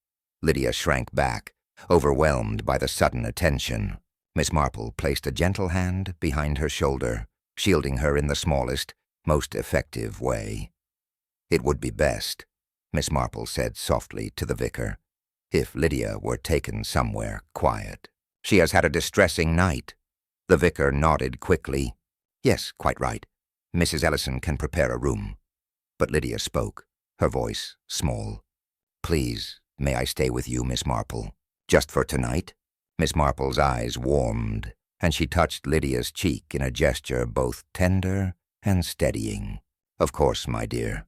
Lydia shrank back, overwhelmed by the sudden attention. Miss Marple placed a gentle hand behind her shoulder, shielding her in the smallest, most effective way. "It would be best," Miss Marple said softly to the vicar, "if Lydia were taken somewhere quiet. She has had a distressing night." The vicar nodded quickly. "Yes, quite right. Mrs. Ellison can prepare a room." But Lydia spoke, her voice small. "Please, may I stay with you, Miss Marple? Just for tonight?" Miss Marple's eyes warmed, and she touched Lydia's cheek in a gesture both tender and steadying. "Of course, my dear."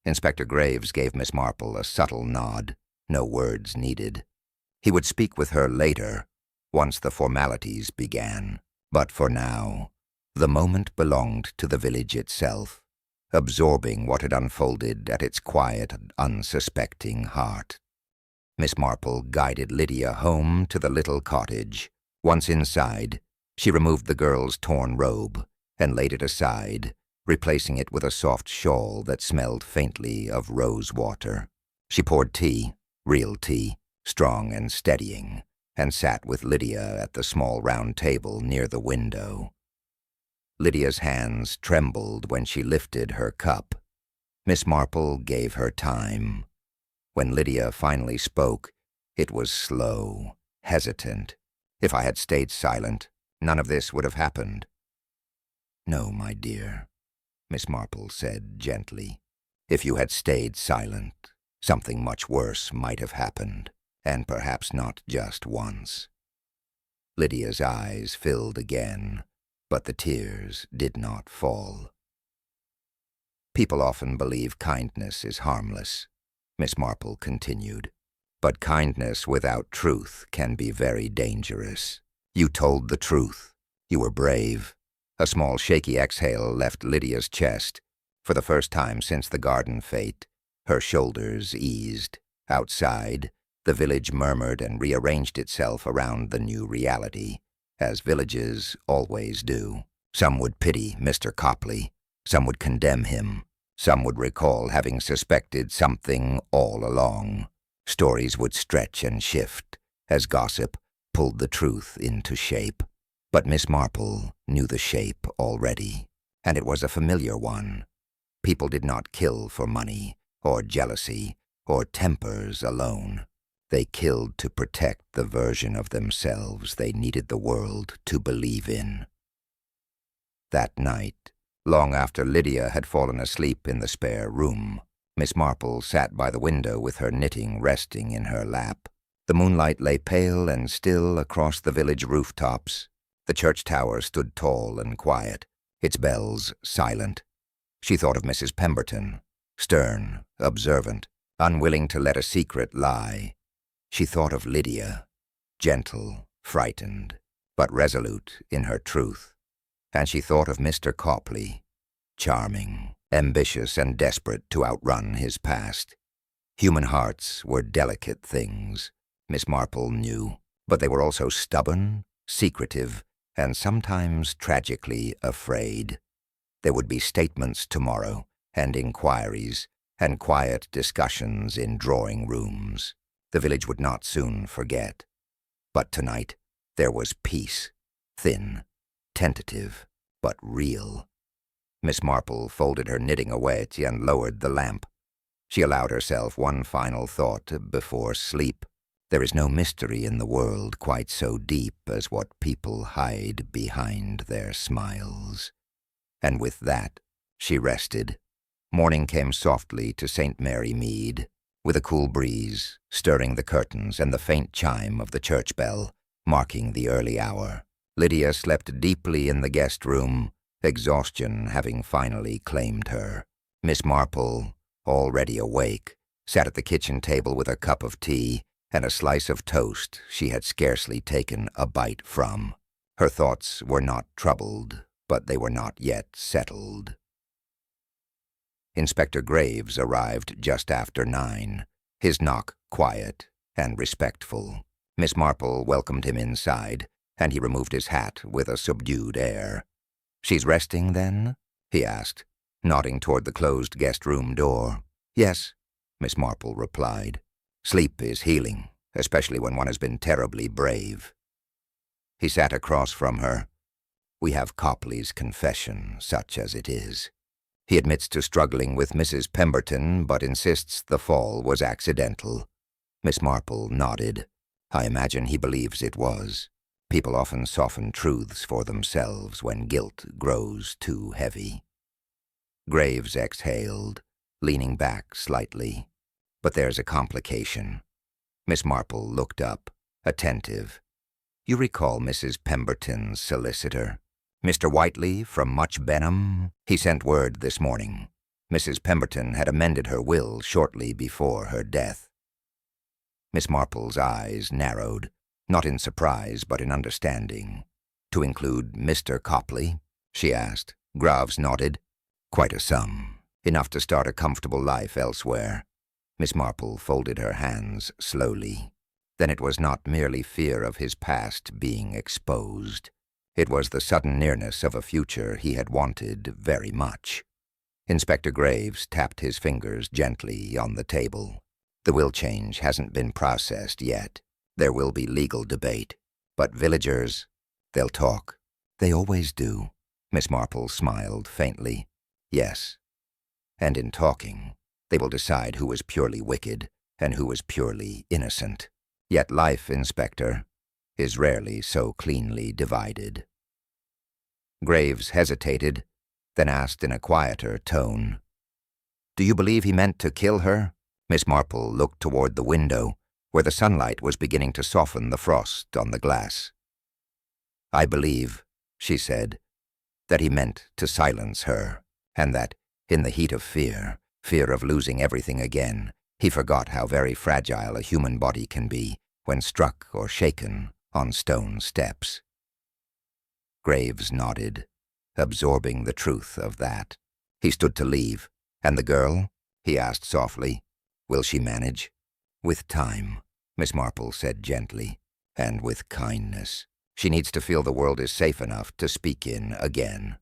Inspector Graves gave Miss Marple a subtle nod, no words needed. He would speak with her later, once the formalities began. But for now, the moment belonged to the village itself, absorbing what had unfolded at its quiet, unsuspecting heart. Miss Marple guided Lydia home to the little cottage. Once inside, she removed the girl's torn robe and laid it aside, replacing it with a soft shawl that smelled faintly of rose water. She poured tea, real tea, strong and steadying, and sat with Lydia at the small round table near the window. Lydia's hands trembled when she lifted her cup. Miss Marple gave her time. When Lydia finally spoke, it was slow, hesitant. If I had stayed silent, none of this would have happened. No, my dear, Miss Marple said gently. If you had stayed silent, something much worse might have happened, and perhaps not just once. Lydia's eyes filled again, but the tears did not fall. People often believe kindness is harmless, Miss Marple continued. But kindness without truth can be very dangerous. You told the truth. You were brave. A small shaky exhale left Lydia's chest. For the first time since the garden fete, her shoulders eased. Outside, the village murmured and rearranged itself around the new reality, as villages always do. Some would pity Mr. Copley. Some would condemn him. Some would recall having suspected something all along. Stories would stretch and shift as gossip pulled the truth into shape. But Miss Marple knew the shape already, and it was a familiar one. People did not kill for money, or jealousy, or tempers alone. They killed to protect the version of themselves they needed the world to believe in. That night, long after Lydia had fallen asleep in the spare room, Miss Marple sat by the window with her knitting resting in her lap. The moonlight lay pale and still across the village rooftops. The church tower stood tall and quiet, its bells silent. She thought of Mrs. Pemberton, stern, observant, unwilling to let a secret lie. She thought of Lydia, gentle, frightened, but resolute in her truth. And she thought of Mr. Copley, charming, ambitious and desperate to outrun his past. Human hearts were delicate things, Miss Marple knew, but they were also stubborn, secretive, and sometimes tragically afraid. There would be statements tomorrow, and inquiries, and quiet discussions in drawing rooms. The village would not soon forget. But tonight there was peace, thin, tentative, but real. Miss Marple folded her knitting away and lowered the lamp. She allowed herself one final thought before sleep. There is no mystery in the world quite so deep as what people hide behind their smiles. And with that, she rested. Morning came softly to St. Mary Mead, with a cool breeze stirring the curtains and the faint chime of the church bell marking the early hour. Lydia slept deeply in the guest room, exhaustion having finally claimed her. Miss Marple, already awake, sat at the kitchen table with a cup of tea and a slice of toast she had scarcely taken a bite from. Her thoughts were not troubled, but they were not yet settled. Inspector Graves arrived just after 9, his knock quiet and respectful. Miss Marple welcomed him inside, and he removed his hat with a subdued air. "She's resting, then?" he asked, nodding toward the closed guest room door. "Yes," Miss Marple replied. "Sleep is healing, especially when one has been terribly brave." He sat across from her. "We have Copley's confession, such as it is. He admits to struggling with Mrs. Pemberton, but insists the fall was accidental." Miss Marple nodded. "I imagine he believes it was. People often soften truths for themselves when guilt grows too heavy." Graves exhaled, leaning back slightly. "But there's a complication." Miss Marple looked up, attentive. "You recall Mrs. Pemberton's solicitor? Mr. Whiteley from Much Benham? He sent word this morning. Mrs. Pemberton had amended her will shortly before her death." Miss Marple's eyes narrowed, not in surprise but in understanding. "To include Mr. Copley?" she asked. Graves nodded. "Quite a sum. Enough to start a comfortable life elsewhere." Miss Marple folded her hands slowly. Then it was not merely fear of his past being exposed. It was the sudden nearness of a future he had wanted very much. Inspector Graves tapped his fingers gently on the table. "The will change hasn't been processed yet. There will be legal debate. But villagers, they'll talk. They always do. Miss Marple smiled faintly. Yes. And in talking, they will decide who is purely wicked and who is purely innocent. Yet life, Inspector, is rarely so cleanly divided. Graves hesitated, then asked in a quieter tone, "Do you believe he meant to kill her?" Miss Marple looked toward the window, where the sunlight was beginning to soften the frost on the glass. "I believe," she said, "that he meant to silence her, and that, in the heat of fear of losing everything again, he forgot how very fragile a human body can be when struck or shaken on stone steps." Graves nodded, absorbing the truth of that. He stood to leave. "And the girl?" he asked softly. "Will she manage?" "With time," Miss Marple said gently, "and with kindness. She needs to feel the world is safe enough to speak in again."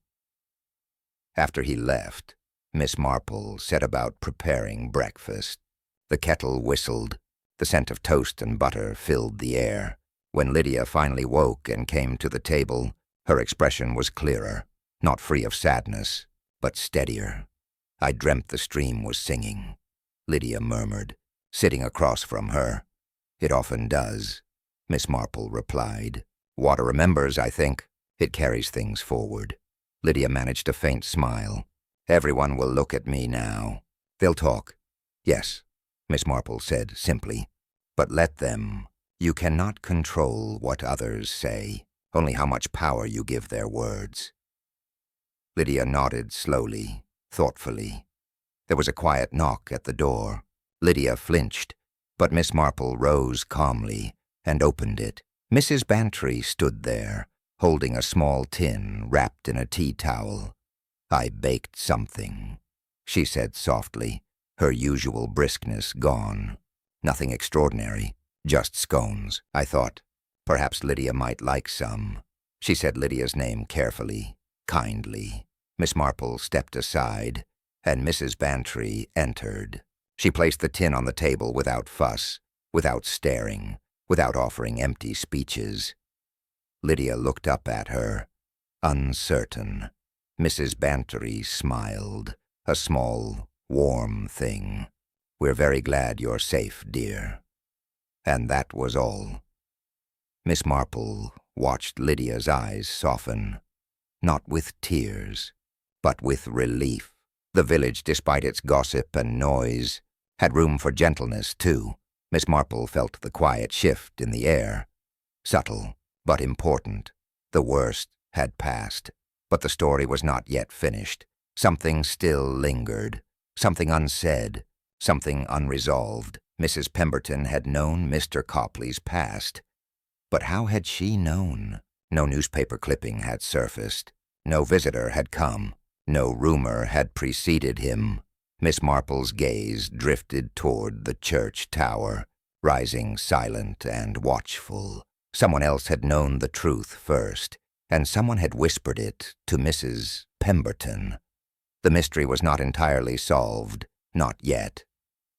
After he left, Miss Marple set about preparing breakfast. The kettle whistled. The scent of toast and butter filled the air. When Lydia finally woke and came to the table, her expression was clearer, not free of sadness, but steadier. "I dreamt the stream was singing," Lydia murmured, sitting across from her. "It often does," Miss Marple replied. "Water remembers, I think. It carries things forward." Lydia managed a faint smile. "Everyone will look at me now. They'll talk." "Yes," Miss Marple said simply. "But let them. You cannot control what others say, only how much power you give their words." Lydia nodded slowly, thoughtfully. There was a quiet knock at the door. Lydia flinched, but Miss Marple rose calmly and opened it. Mrs. Bantry stood there, holding a small tin wrapped in a tea towel. "I baked something," she said softly, her usual briskness gone. "Nothing extraordinary, just scones. I thought perhaps Lydia might like some." She said Lydia's name carefully, kindly. Miss Marple stepped aside, and Mrs. Bantry entered. She placed the tin on the table without fuss, without staring, without offering empty speeches. Lydia looked up at her, uncertain. Mrs. Bantry smiled, a small, warm thing. "We're very glad you're safe, dear." And that was all. Miss Marple watched Lydia's eyes soften, not with tears, but with relief. The village, despite its gossip and noise, had room for gentleness, too. Miss Marple felt the quiet shift in the air. Subtle, but important. The worst had passed, but the story was not yet finished. Something still lingered, something unsaid, something unresolved. Mrs. Pemberton had known Mr. Copley's past, but how had she known? No newspaper clipping had surfaced. No visitor had come. No rumor had preceded him. Miss Marple's gaze drifted toward the church tower, rising silent and watchful. Someone else had known the truth first, and someone had whispered it to Mrs. Pemberton. The mystery was not entirely solved, not yet.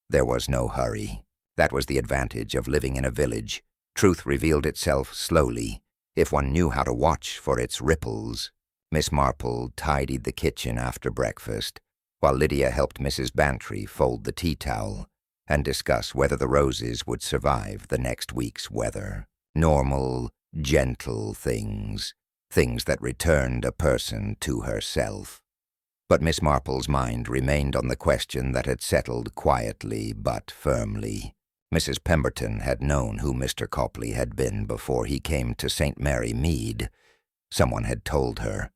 There was no hurry. That was the advantage of living in a village. Truth revealed itself slowly, if one knew how to watch for its ripples. Miss Marple tidied the kitchen after breakfast, while Lydia helped Mrs. Bantry fold the tea towel and discuss whether the roses would survive the next week's weather. Normal, gentle things that returned a person to herself. But Miss Marple's mind remained on the question that had settled quietly but firmly. Mrs. Pemberton had known who Mr. Copley had been before he came to St. Mary Mead. Someone had told her.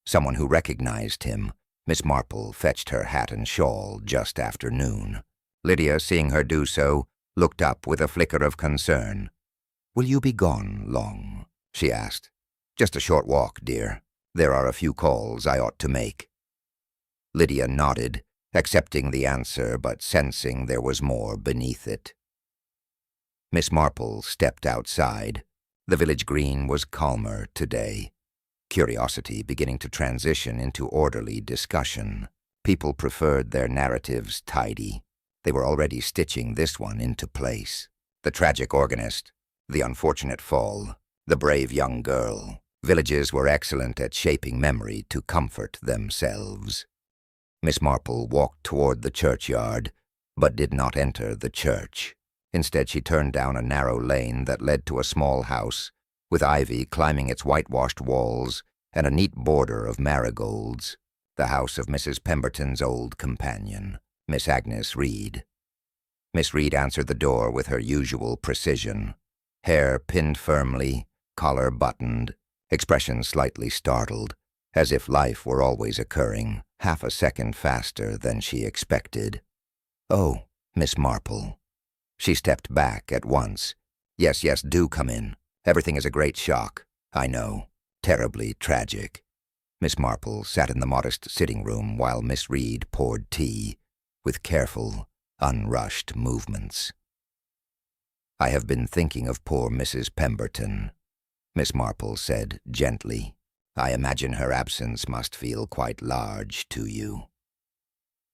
Someone who recognized him. Miss Marple fetched her hat and shawl just after noon. Lydia, seeing her do so, looked up with a flicker of concern. "Will you be gone long?" she asked. "Just a short walk, dear. There are a few calls I ought to make." Lydia nodded, accepting the answer but sensing there was more beneath it. Miss Marple stepped outside. The village green was calmer today. Curiosity beginning to transition into orderly discussion. People preferred their narratives tidy. They were already stitching this one into place. The tragic organist, The unfortunate fall. The brave young girl. Villages were excellent at shaping memory to comfort themselves. Miss Marple walked toward the churchyard, but did not enter the church. Instead, she turned down a narrow lane that led to a small house, with ivy climbing its whitewashed walls and a neat border of marigolds. The house of Mrs. Pemberton's old companion, Miss Agnes Reed. Miss Reed answered the door with her usual precision. Hair pinned firmly, collar buttoned, expression slightly startled, as if life were always occurring half a second faster than she expected. "Oh, Miss Marple." She stepped back at once. Yes, do come in. Everything is a great shock. I know. Terribly tragic." Miss Marple sat in the modest sitting room while Miss Reed poured tea, with careful, unrushed movements. "I have been thinking of poor Mrs. Pemberton," Miss Marple said gently. "I imagine her absence must feel quite large to you."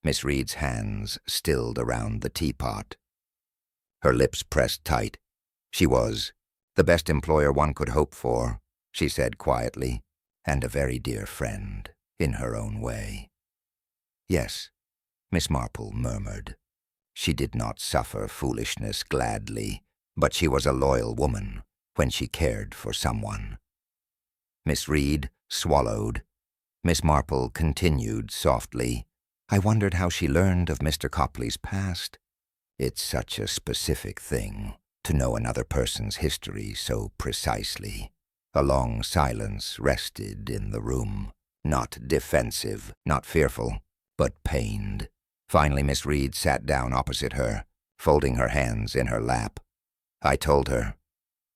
Miss Reed's hands stilled around the teapot. Her lips pressed tight. "She was the best employer one could hope for," she said quietly, "and a very dear friend, in her own way." "Yes," Miss Marple murmured. She did not suffer foolishness gladly, but she was a loyal woman when she cared for someone. Miss Reed swallowed. Miss Marple continued softly. "I wondered how she learned of Mr. Copley's past. It's such a specific thing, to know another person's history so precisely." A long silence rested in the room, not defensive, not fearful, but pained. Finally, Miss Reed sat down opposite her, folding her hands in her lap. "I told her,"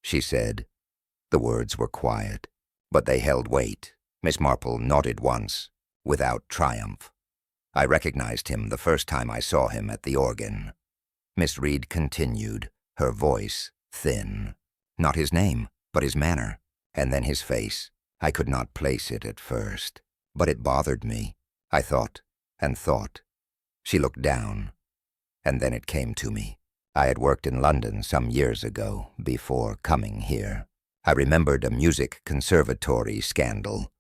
she said. The words were quiet, but they held weight. Miss Marple nodded once, without triumph. "I recognized him the first time I saw him at the organ." Miss Reed continued, her voice thin. "Not his name, but his manner, and then his face. I could not place it at first, but it bothered me. I thought and thought." She looked down, and then it came to me. I had worked in London some years ago, before coming here. I remembered a music conservatory scandal.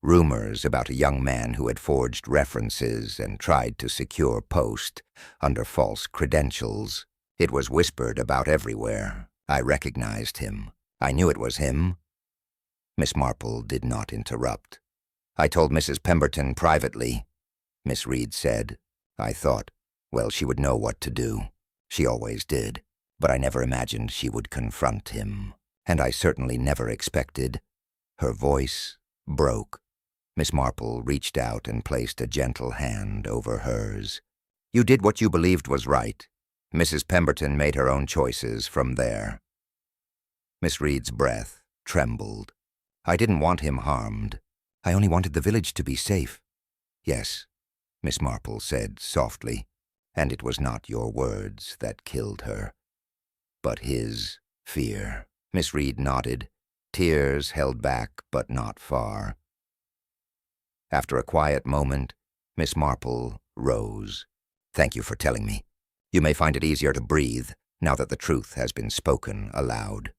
Rumors about a young man who had forged references and tried to secure post under false credentials. It was whispered about everywhere. I recognized him. I knew it was him. Miss Marple did not interrupt. "I told Mrs. Pemberton privately," Miss Reed said. I thought, well, she would know what to do. She always did. But I never imagined she would confront him. And I certainly never expected. Her voice broke. Miss Marple reached out and placed a gentle hand over hers. "You did what you believed was right. Mrs. Pemberton made her own choices from there." Miss Reed's breath trembled. "I didn't want him harmed. I only wanted the village to be safe." "Yes," Miss Marple said softly, "and it was not your words that killed her, but his fear." Miss Reed nodded, tears held back but not far. After a quiet moment, Miss Marple rose. "Thank you for telling me. You may find it easier to breathe now that the truth has been spoken aloud."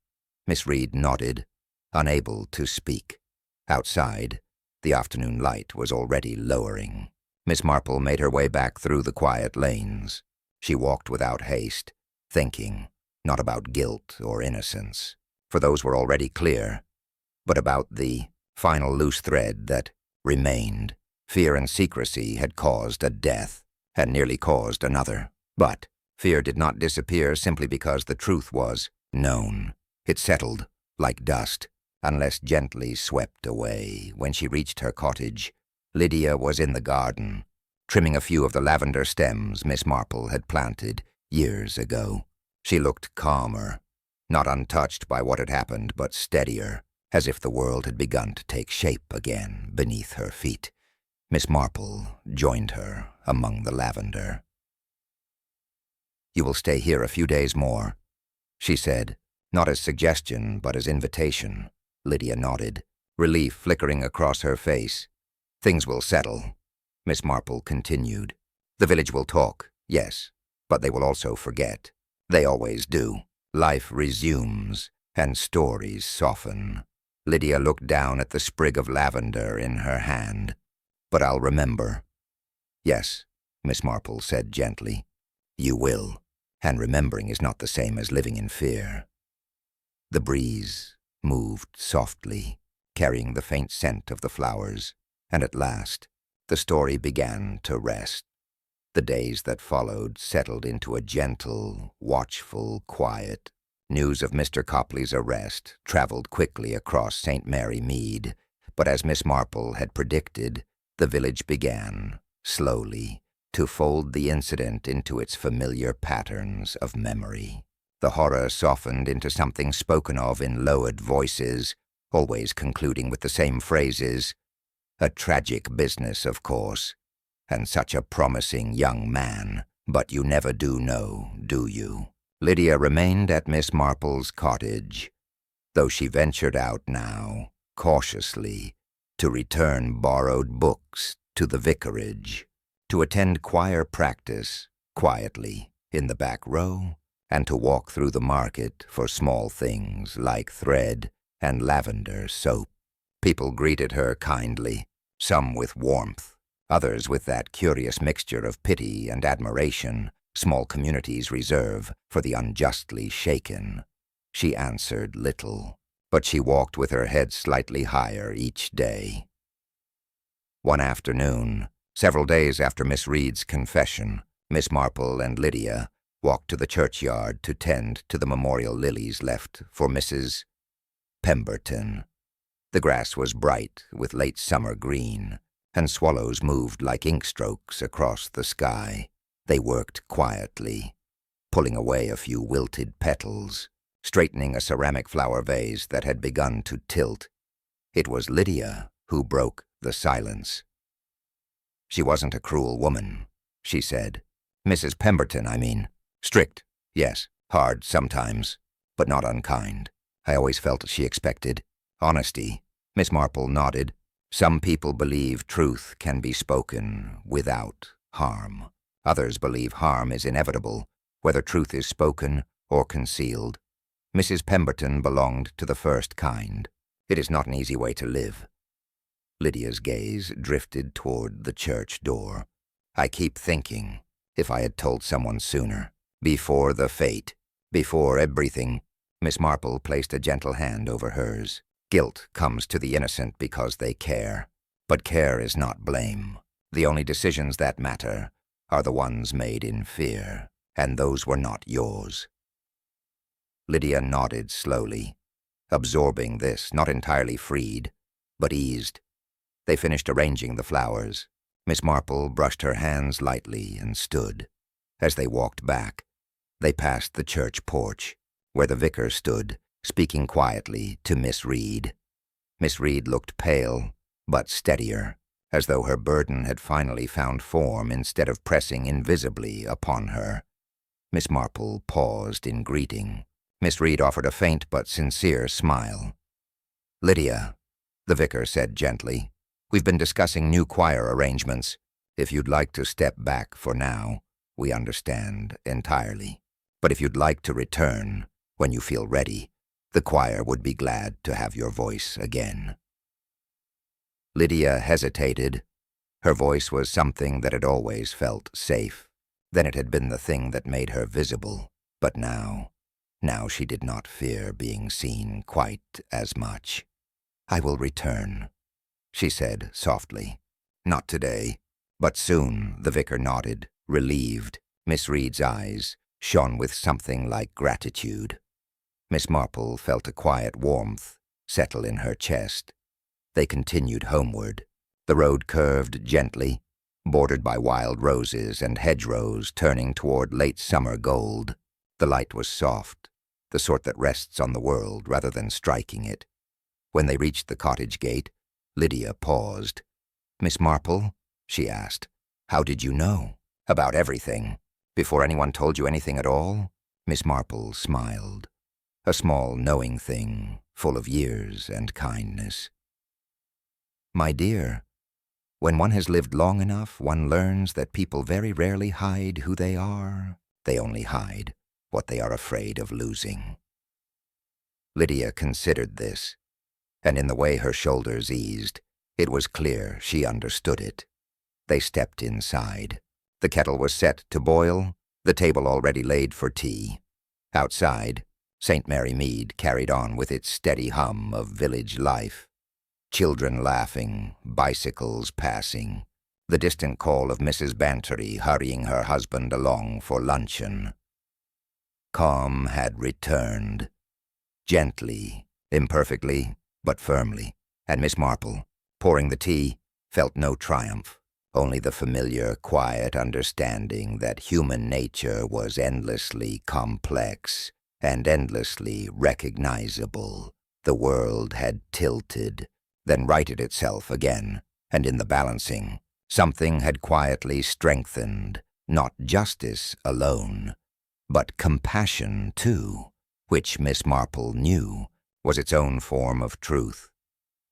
Miss Reed nodded, unable to speak. Outside, the afternoon light was already lowering. Miss Marple made her way back through the quiet lanes. She walked without haste, thinking, not about guilt or innocence, for those were already clear, but about the final loose thread that remained. Fear and secrecy had caused a death, had nearly caused another. But fear did not disappear simply because the truth was known. It settled, like dust, unless gently swept away. When she reached her cottage, Lydia was in the garden, trimming a few of the lavender stems Miss Marple had planted years ago. She looked calmer, not untouched by what had happened, but steadier, as if the world had begun to take shape again beneath her feet. Miss Marple joined her among the lavender. "You will stay here a few days more," she said, not as suggestion but as invitation. Lydia nodded, relief flickering across her face. "Things will settle," Miss Marple continued. "The village will talk, yes, but they will also forget. They always do. Life resumes, and stories soften. Lydia looked down at the sprig of lavender in her hand. But I'll remember. Yes, Miss Marple said gently. You will, and remembering is not the same as living in fear. The breeze moved softly, carrying the faint scent of the flowers, and at last the story began to rest. The days that followed settled into a gentle, watchful quiet. News of Mr. Copley's arrest traveled quickly across St. Mary Mead, but as Miss Marple had predicted, the village began, slowly, to fold the incident into its familiar patterns of memory. The horror softened into something spoken of in lowered voices, always concluding with the same phrases. A tragic business, of course, and such a promising young man, but you never do know, do you? Lydia remained at Miss Marple's cottage, though she ventured out now, cautiously, to return borrowed books to the vicarage, to attend choir practice, quietly, in the back row, and to walk through the market for small things like thread and lavender soap. People greeted her kindly, some with warmth, others with that curious mixture of pity and admiration small communities reserve for the unjustly shaken. She answered little, but she walked with her head slightly higher each day. One afternoon, several days after Miss Reed's confession, Miss Marple and Lydia walked to the churchyard to tend to the memorial lilies left for Mrs. Pemberton. The grass was bright with late summer green, and swallows moved like ink strokes across the sky. They worked quietly, pulling away a few wilted petals, straightening a ceramic flower vase that had begun to tilt. It was Lydia who broke the silence. She wasn't a cruel woman, she said. Mrs. Pemberton, I mean. Strict, yes, hard sometimes, but not unkind. I always felt she expected honesty. Miss Marple nodded. Some people believe truth can be spoken without harm. Others believe harm is inevitable, whether truth is spoken or concealed. Mrs. Pemberton belonged to the first kind. It is not an easy way to live. Lydia's gaze drifted toward the church door. I keep thinking, if I had told someone sooner, before the fate, before everything. Miss Marple placed a gentle hand over hers. Guilt comes to the innocent because they care, but care is not blame. The only decisions that matter are the ones made in fear, and those were not yours. Lydia nodded slowly, absorbing this, not entirely freed, but eased. They finished arranging the flowers. Miss Marple brushed her hands lightly and stood. As they walked back, they passed the church porch, where the vicar stood, speaking quietly to Miss Reed. Miss Reed looked pale, but steadier, as though her burden had finally found form instead of pressing invisibly upon her. Miss Marple paused in greeting. Miss Reed offered a faint but sincere smile. Lydia, the vicar said gently, we've been discussing new choir arrangements. If you'd like to step back for now, we understand entirely. But if you'd like to return, when you feel ready, the choir would be glad to have your voice again. Lydia hesitated. Her voice was something that had always felt safe. Then it had been the thing that made her visible. But now she did not fear being seen quite as much. I will return, she said softly. Not today, but soon, the vicar nodded, relieved. Miss Reed's eyes shone with something like gratitude. Miss Marple felt a quiet warmth settle in her chest. They continued homeward. The road curved gently, bordered by wild roses and hedgerows turning toward late summer gold. The light was soft, the sort that rests on the world rather than striking it. When they reached the cottage gate, Lydia paused. Miss Marple, she asked, how did you know? About everything. Before anyone told you anything at all? Miss Marple smiled. A small, knowing thing, full of years and kindness. My dear, when one has lived long enough, one learns that people very rarely hide who they are. They only hide what they are afraid of losing. Lydia considered this, and in the way her shoulders eased, it was clear she understood it. They stepped inside. The kettle was set to boil, the table already laid for tea. Outside, St. Mary Mead carried on with its steady hum of village life. Children laughing, bicycles passing, the distant call of Mrs. Bantry hurrying her husband along for luncheon. Calm had returned, gently, imperfectly, but firmly, and Miss Marple, pouring the tea, felt no triumph, only the familiar, quiet understanding that human nature was endlessly complex and endlessly recognizable. The world had tilted, then righted itself again, and in the balancing, something had quietly strengthened, not justice alone, but compassion too, which Miss Marple knew was its own form of truth,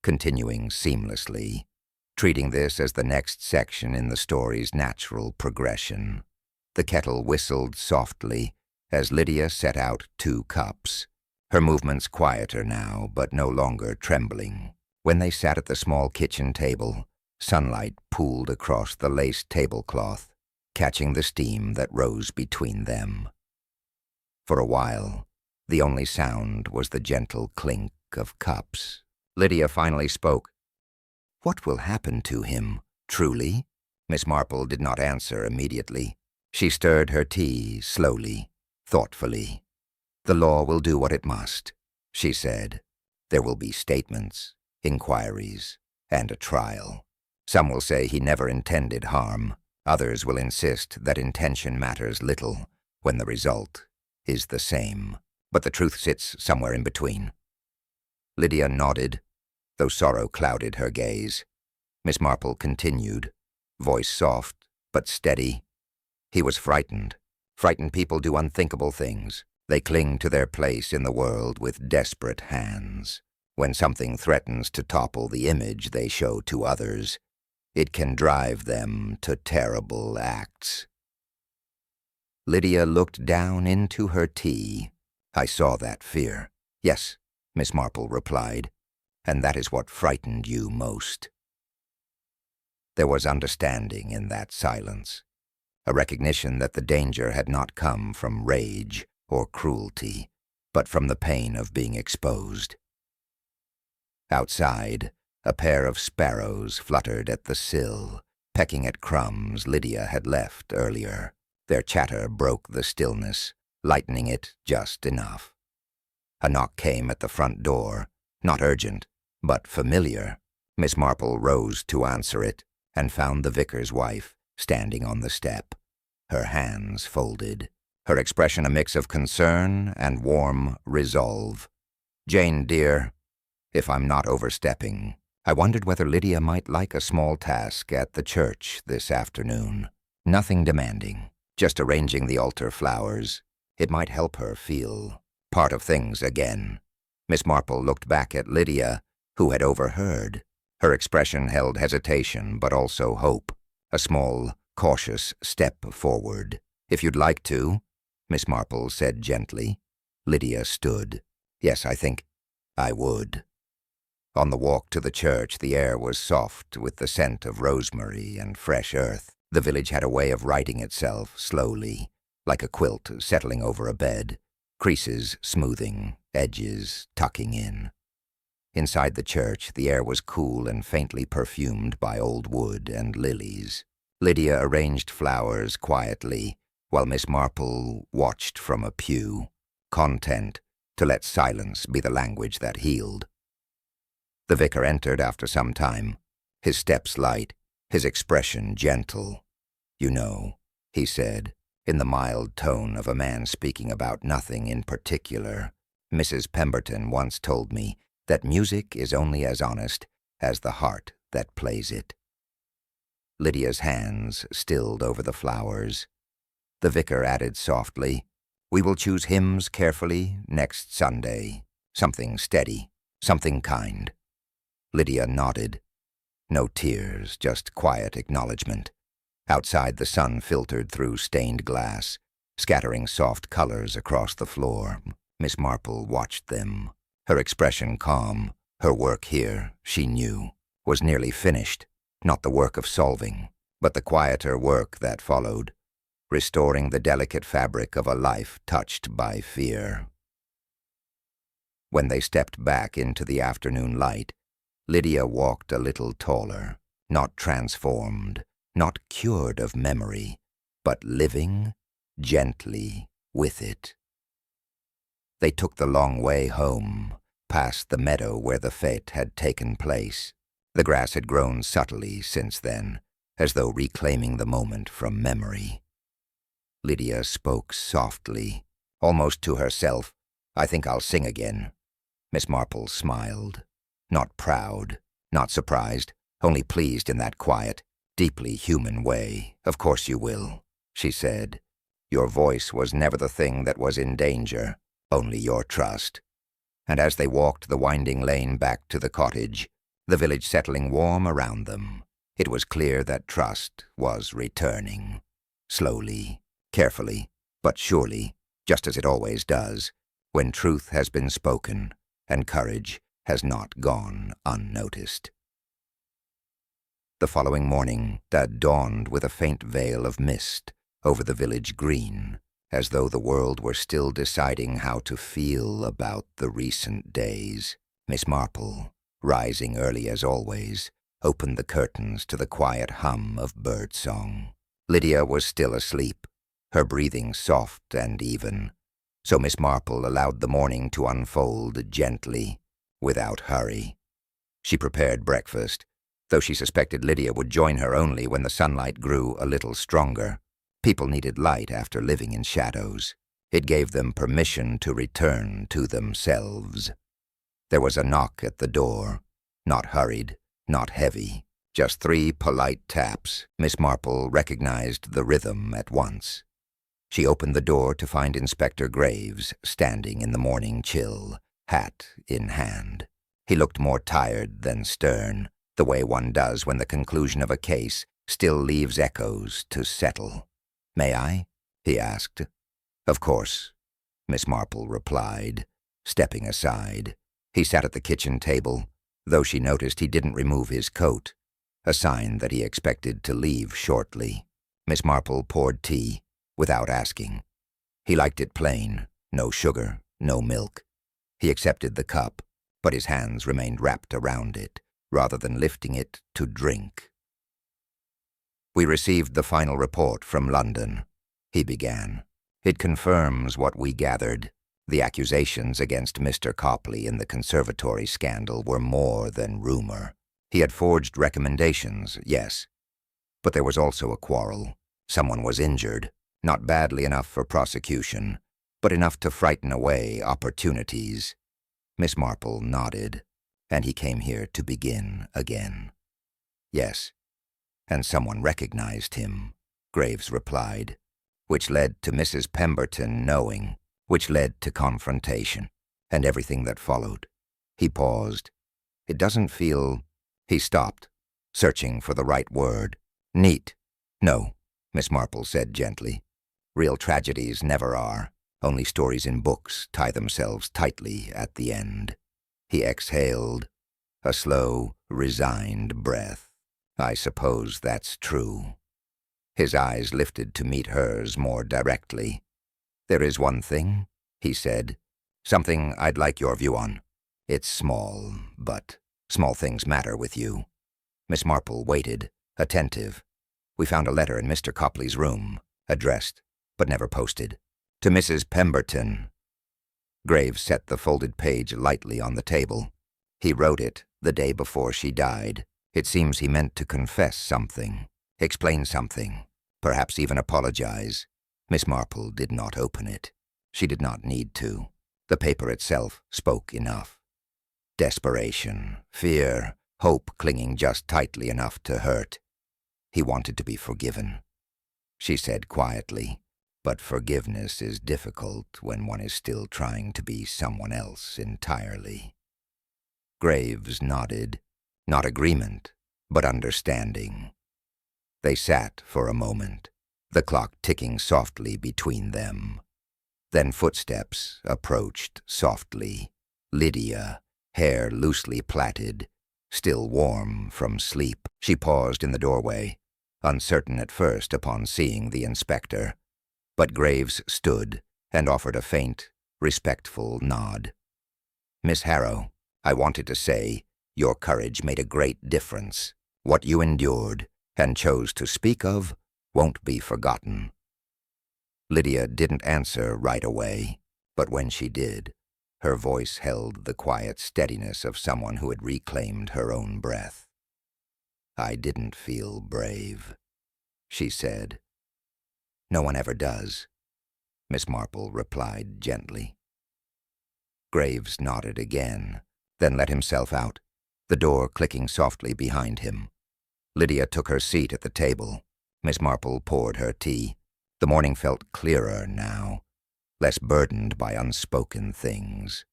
continuing seamlessly, treating this as the next section in the story's natural progression. The kettle whistled softly as Lydia set out 2 cups, her movements quieter now, but no longer trembling. When they sat at the small kitchen table, sunlight pooled across the lace tablecloth, catching the steam that rose between them. For a while, the only sound was the gentle clink of cups. Lydia finally spoke. "What will happen to him, truly?" Miss Marple did not answer immediately. She stirred her tea slowly, thoughtfully. "The law will do what it must," she said. "There will be statements, inquiries, and a trial. Some will say he never intended harm. Others will insist that intention matters little when the result is the same. But the truth sits somewhere in between." Lydia nodded, though sorrow clouded her gaze. Miss Marple continued, voice soft but steady. "He was frightened. Frightened people do unthinkable things. They cling to their place in the world with desperate hands. When something threatens to topple the image they show to others, it can drive them to terrible acts." Lydia looked down into her tea. "I saw that fear." "Yes," Miss Marple replied, "and that is what frightened you most." There was understanding in that silence, a recognition that the danger had not come from rage or cruelty, but from the pain of being exposed. Outside, a pair of sparrows fluttered at the sill, pecking at crumbs Lydia had left earlier. Their chatter broke the stillness, lightening it just enough. A knock came at the front door, not urgent, but familiar. Miss Marple rose to answer it and found the vicar's wife standing on the step, her hands folded, her expression a mix of concern and warm resolve. "Jane, dear, if I'm not overstepping, I wondered whether Lydia might like a small task at the church this afternoon. Nothing demanding, just arranging the altar flowers. It might help her feel part of things again." Miss Marple looked back at Lydia, who had overheard. Her expression held hesitation, but also hope, a small, cautious step forward. "If you'd like to," Miss Marple said gently. Lydia stood. "Yes, I think I would." On the walk to the church, the air was soft with the scent of rosemary and fresh earth. The village had a way of righting itself slowly, like a quilt settling over a bed, creases smoothing, edges tucking in. Inside the church, the air was cool and faintly perfumed by old wood and lilies. Lydia arranged flowers quietly, while Miss Marple watched from a pew, content to let silence be the language that healed. The vicar entered after some time, his steps light, his expression gentle. "You know," he said, in the mild tone of a man speaking about nothing in particular, "Mrs. Pemberton once told me that music is only as honest as the heart that plays it." Lydia's hands stilled over the flowers. The vicar added softly, "We will choose hymns carefully next Sunday. Something steady, something kind." Lydia nodded. No tears, just quiet acknowledgement. Outside, the sun filtered through stained glass, scattering soft colors across the floor. Miss Marple watched them, her expression calm. Her work here, she knew, was nearly finished, not the work of solving, but the quieter work that followed, restoring the delicate fabric of a life touched by fear. When they stepped back into the afternoon light, Lydia walked a little taller, not transformed, not cured of memory, but living gently with it. They took the long way home, past the meadow where the fete had taken place. The grass had grown subtly since then, as though reclaiming the moment from memory. Lydia spoke softly, almost to herself. "I think I'll sing again." Miss Marple smiled. Not proud, not surprised, only pleased in that quiet, deeply human way. "Of course you will," she said. "Your voice was never the thing that was in danger, only your trust." And as they walked the winding lane back to the cottage, the village settling warm around them, it was clear that trust was returning. Slowly, carefully, but surely, just as it always does, when truth has been spoken and courage has not gone unnoticed. The following morning dawned with a faint veil of mist over the village green, as though the world were still deciding how to feel about the recent days. Miss Marple, rising early as always, opened the curtains to the quiet hum of birdsong. Lydia was still asleep, her breathing soft and even, so Miss Marple allowed the morning to unfold gently, without hurry. She prepared breakfast, though she suspected Lydia would join her only when the sunlight grew a little stronger. People needed light after living in shadows. It gave them permission to return to themselves. There was a knock at the door, not hurried, not heavy, just 3 polite taps. Miss Marple recognized the rhythm at once. She opened the door to find Inspector Graves standing in the morning chill, hat in hand. He looked more tired than stern, the way one does when the conclusion of a case still leaves echoes to settle. "May I?" he asked. "Of course," Miss Marple replied, stepping aside. He sat at the kitchen table, though she noticed he didn't remove his coat, a sign that he expected to leave shortly. Miss Marple poured tea, without asking. He liked it plain, no sugar, no milk. He accepted the cup, but his hands remained wrapped around it, rather than lifting it to drink. "We received the final report from London," he began. "It confirms what we gathered. The accusations against Mr. Copley in the conservatory scandal were more than rumor. He had forged recommendations, yes. But there was also a quarrel. Someone was injured, not badly enough for prosecution, but enough to frighten away opportunities." Miss Marple nodded, "And he came here to begin again." "Yes, and someone recognized him," Graves replied, "which led to Mrs. Pemberton knowing, which led to confrontation, and everything that followed." He paused. "It doesn't feel—" He stopped, searching for the right word. "Neat." "No," Miss Marple said gently. "Real tragedies never are. Only stories in books tie themselves tightly at the end." He exhaled, a slow, resigned breath. "I suppose that's true." His eyes lifted to meet hers more directly. "There is one thing," he said, "something I'd like your view on. It's small, but small things matter with you." Miss Marple waited, attentive. "We found a letter in Mr. Copley's room, addressed, but never posted. To Mrs. Pemberton." Graves set the folded page lightly on the table. "He wrote it the day before she died. It seems he meant to confess something, explain something, perhaps even apologize." Miss Marple did not open it. She did not need to. The paper itself spoke enough. Desperation, fear, hope clinging just tightly enough to hurt. He wanted to be forgiven. She said quietly, "But forgiveness is difficult when one is still trying to be someone else entirely." Graves nodded, not agreement, but understanding. They sat for a moment, the clock ticking softly between them. Then footsteps approached softly, Lydia, hair loosely plaited, still warm from sleep. She paused in the doorway, uncertain at first upon seeing the inspector, but Graves stood and offered a faint, respectful nod. "Miss Harrow, I wanted to say your courage made a great difference. What you endured and chose to speak of won't be forgotten." Lydia didn't answer right away, but when she did, her voice held the quiet steadiness of someone who had reclaimed her own breath. "I didn't feel brave," she said. "No one ever does," Miss Marple replied gently. Graves nodded again, then let himself out, the door clicking softly behind him. Lydia took her seat at the table. Miss Marple poured her tea. The morning felt clearer now, less burdened by unspoken things.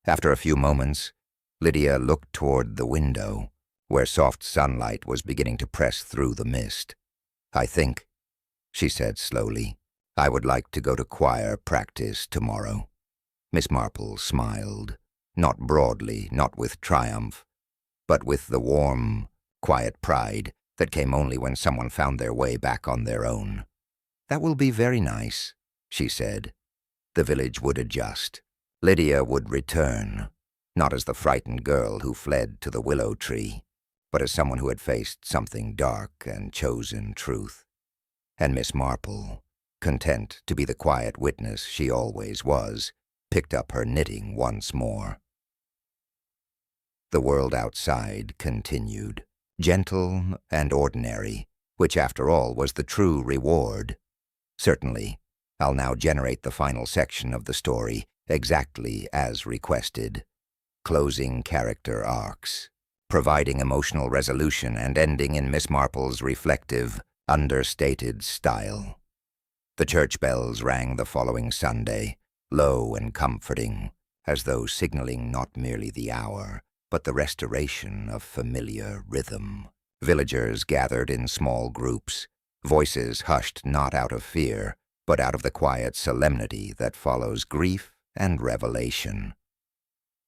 After a few moments, Lydia looked toward the window, where soft sunlight was beginning to press through the mist. "I think," she said slowly, "I would like to go to choir practice tomorrow." Miss Marple smiled, not broadly, not with triumph, but with the warm, quiet pride that came only when someone found their way back on their own. "That will be very nice," she said. The village would adjust. Lydia would return, not as the frightened girl who fled to the willow tree, but as someone who had faced something dark and chosen truth. And Miss Marple, content to be the quiet witness she always was, picked up her knitting once more. The world outside continued, gentle and ordinary, which after all was the true reward. Certainly, I'll now generate the final section of the story exactly as requested. Closing character arcs, providing emotional resolution and ending in Miss Marple's reflective, understated style. The church bells rang the following Sunday, low and comforting, as though signaling not merely the hour, but the restoration of familiar rhythm. Villagers gathered in small groups, voices hushed not out of fear, but out of the quiet solemnity that follows grief and revelation.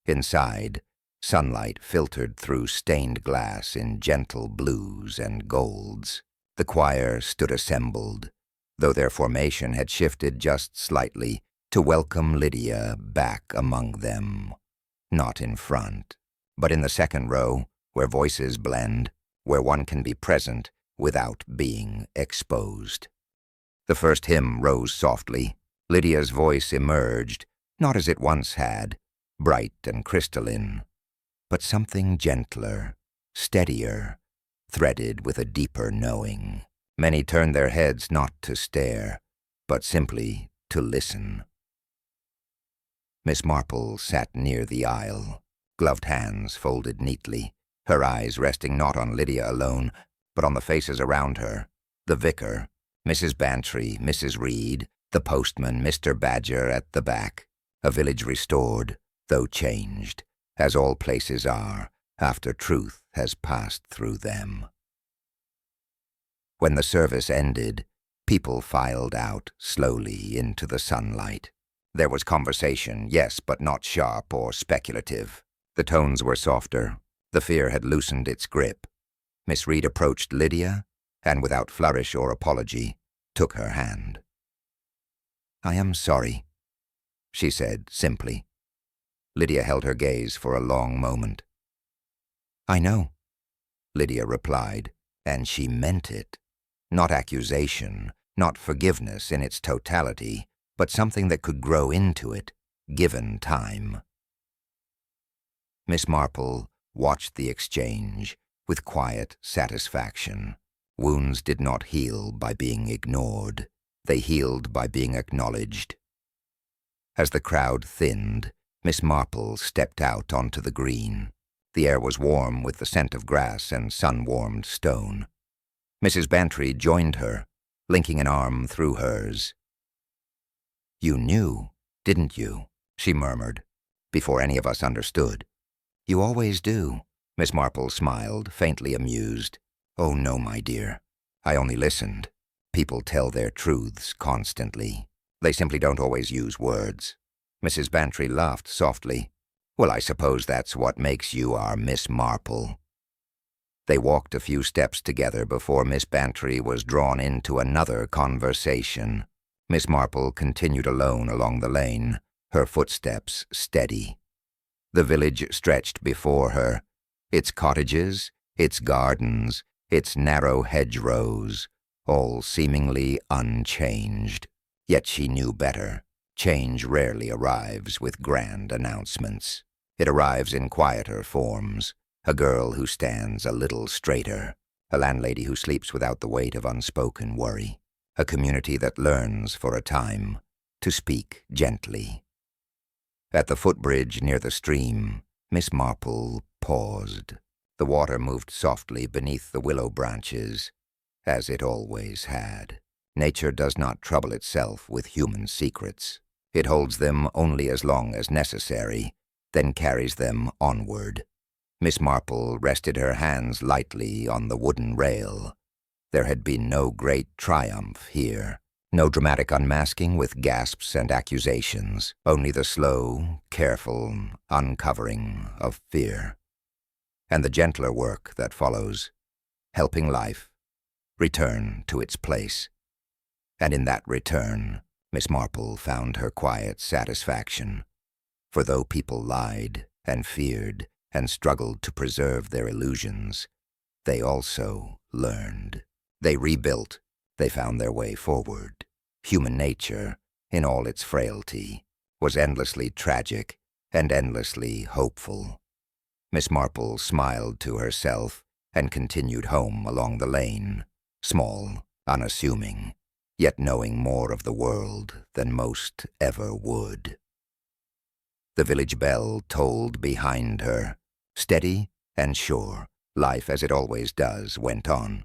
Inside, sunlight filtered through stained glass in gentle blues and golds. The choir stood assembled, though their formation had shifted just slightly, to welcome Lydia back among them. Not in front, but in the second row, where voices blend, where one can be present without being exposed. The first hymn rose softly. Lydia's voice emerged, not as it once had, bright and crystalline, but something gentler, steadier, threaded with a deeper knowing. Many turned their heads not to stare, but simply to listen. Miss Marple sat near the aisle, gloved hands folded neatly, her eyes resting not on Lydia alone, but on the faces around her, the vicar, Mrs. Bantry, Mrs. Reed, the postman, Mr. Badger at the back, a village restored, though changed, as all places are, after truth has passed through them. When the service ended, people filed out slowly into the sunlight. There was conversation, yes, but not sharp or speculative. The tones were softer. The fear had loosened its grip. Miss Reed approached Lydia, and without flourish or apology, took her hand. "I am sorry," she said simply. Lydia held her gaze for a long moment. "I know," Lydia replied, and she meant it. Not accusation, not forgiveness in its totality, but something that could grow into it, given time. Miss Marple watched the exchange with quiet satisfaction. Wounds did not heal by being ignored. They healed by being acknowledged. As the crowd thinned, Miss Marple stepped out onto the green. The air was warm with the scent of grass and sun-warmed stone. Mrs. Bantry joined her, linking an arm through hers. "You knew, didn't you?" she murmured, before any of us understood. "You always do." Miss Marple smiled, faintly amused. "Oh, no, my dear. I only listened. People tell their truths constantly. They simply don't always use words." Mrs. Bantry laughed softly. Well, I suppose that's what makes you our Miss Marple." They walked a few steps together before Miss Bantry was drawn into another conversation. Miss Marple continued alone along the lane, her footsteps steady. The village stretched before her, its cottages, its gardens, its narrow hedgerows, all seemingly unchanged. Yet she knew better. Change rarely arrives with grand announcements. It arrives in quieter forms. A girl who stands a little straighter, a landlady who sleeps without the weight of unspoken worry, a community that learns for a time to speak gently. At the footbridge near the stream, Miss Marple paused. The water moved softly beneath the willow branches, as it always had. Nature does not trouble itself with human secrets. It holds them only as long as necessary, then carries them onward. Miss Marple rested her hands lightly on the wooden rail. There had been no great triumph here, no dramatic unmasking with gasps and accusations, only the slow, careful uncovering of fear. And the gentler work that follows, helping life return to its place. And in that return, Miss Marple found her quiet satisfaction. For though people lied and feared and struggled to preserve their illusions, they also learned. They rebuilt. They found their way forward. Human nature, in all its frailty, was endlessly tragic and endlessly hopeful. Miss Marple smiled to herself and continued home along the lane, small, unassuming, yet knowing more of the world than most ever would. The village bell tolled behind her. Steady and sure, life as it always does went on.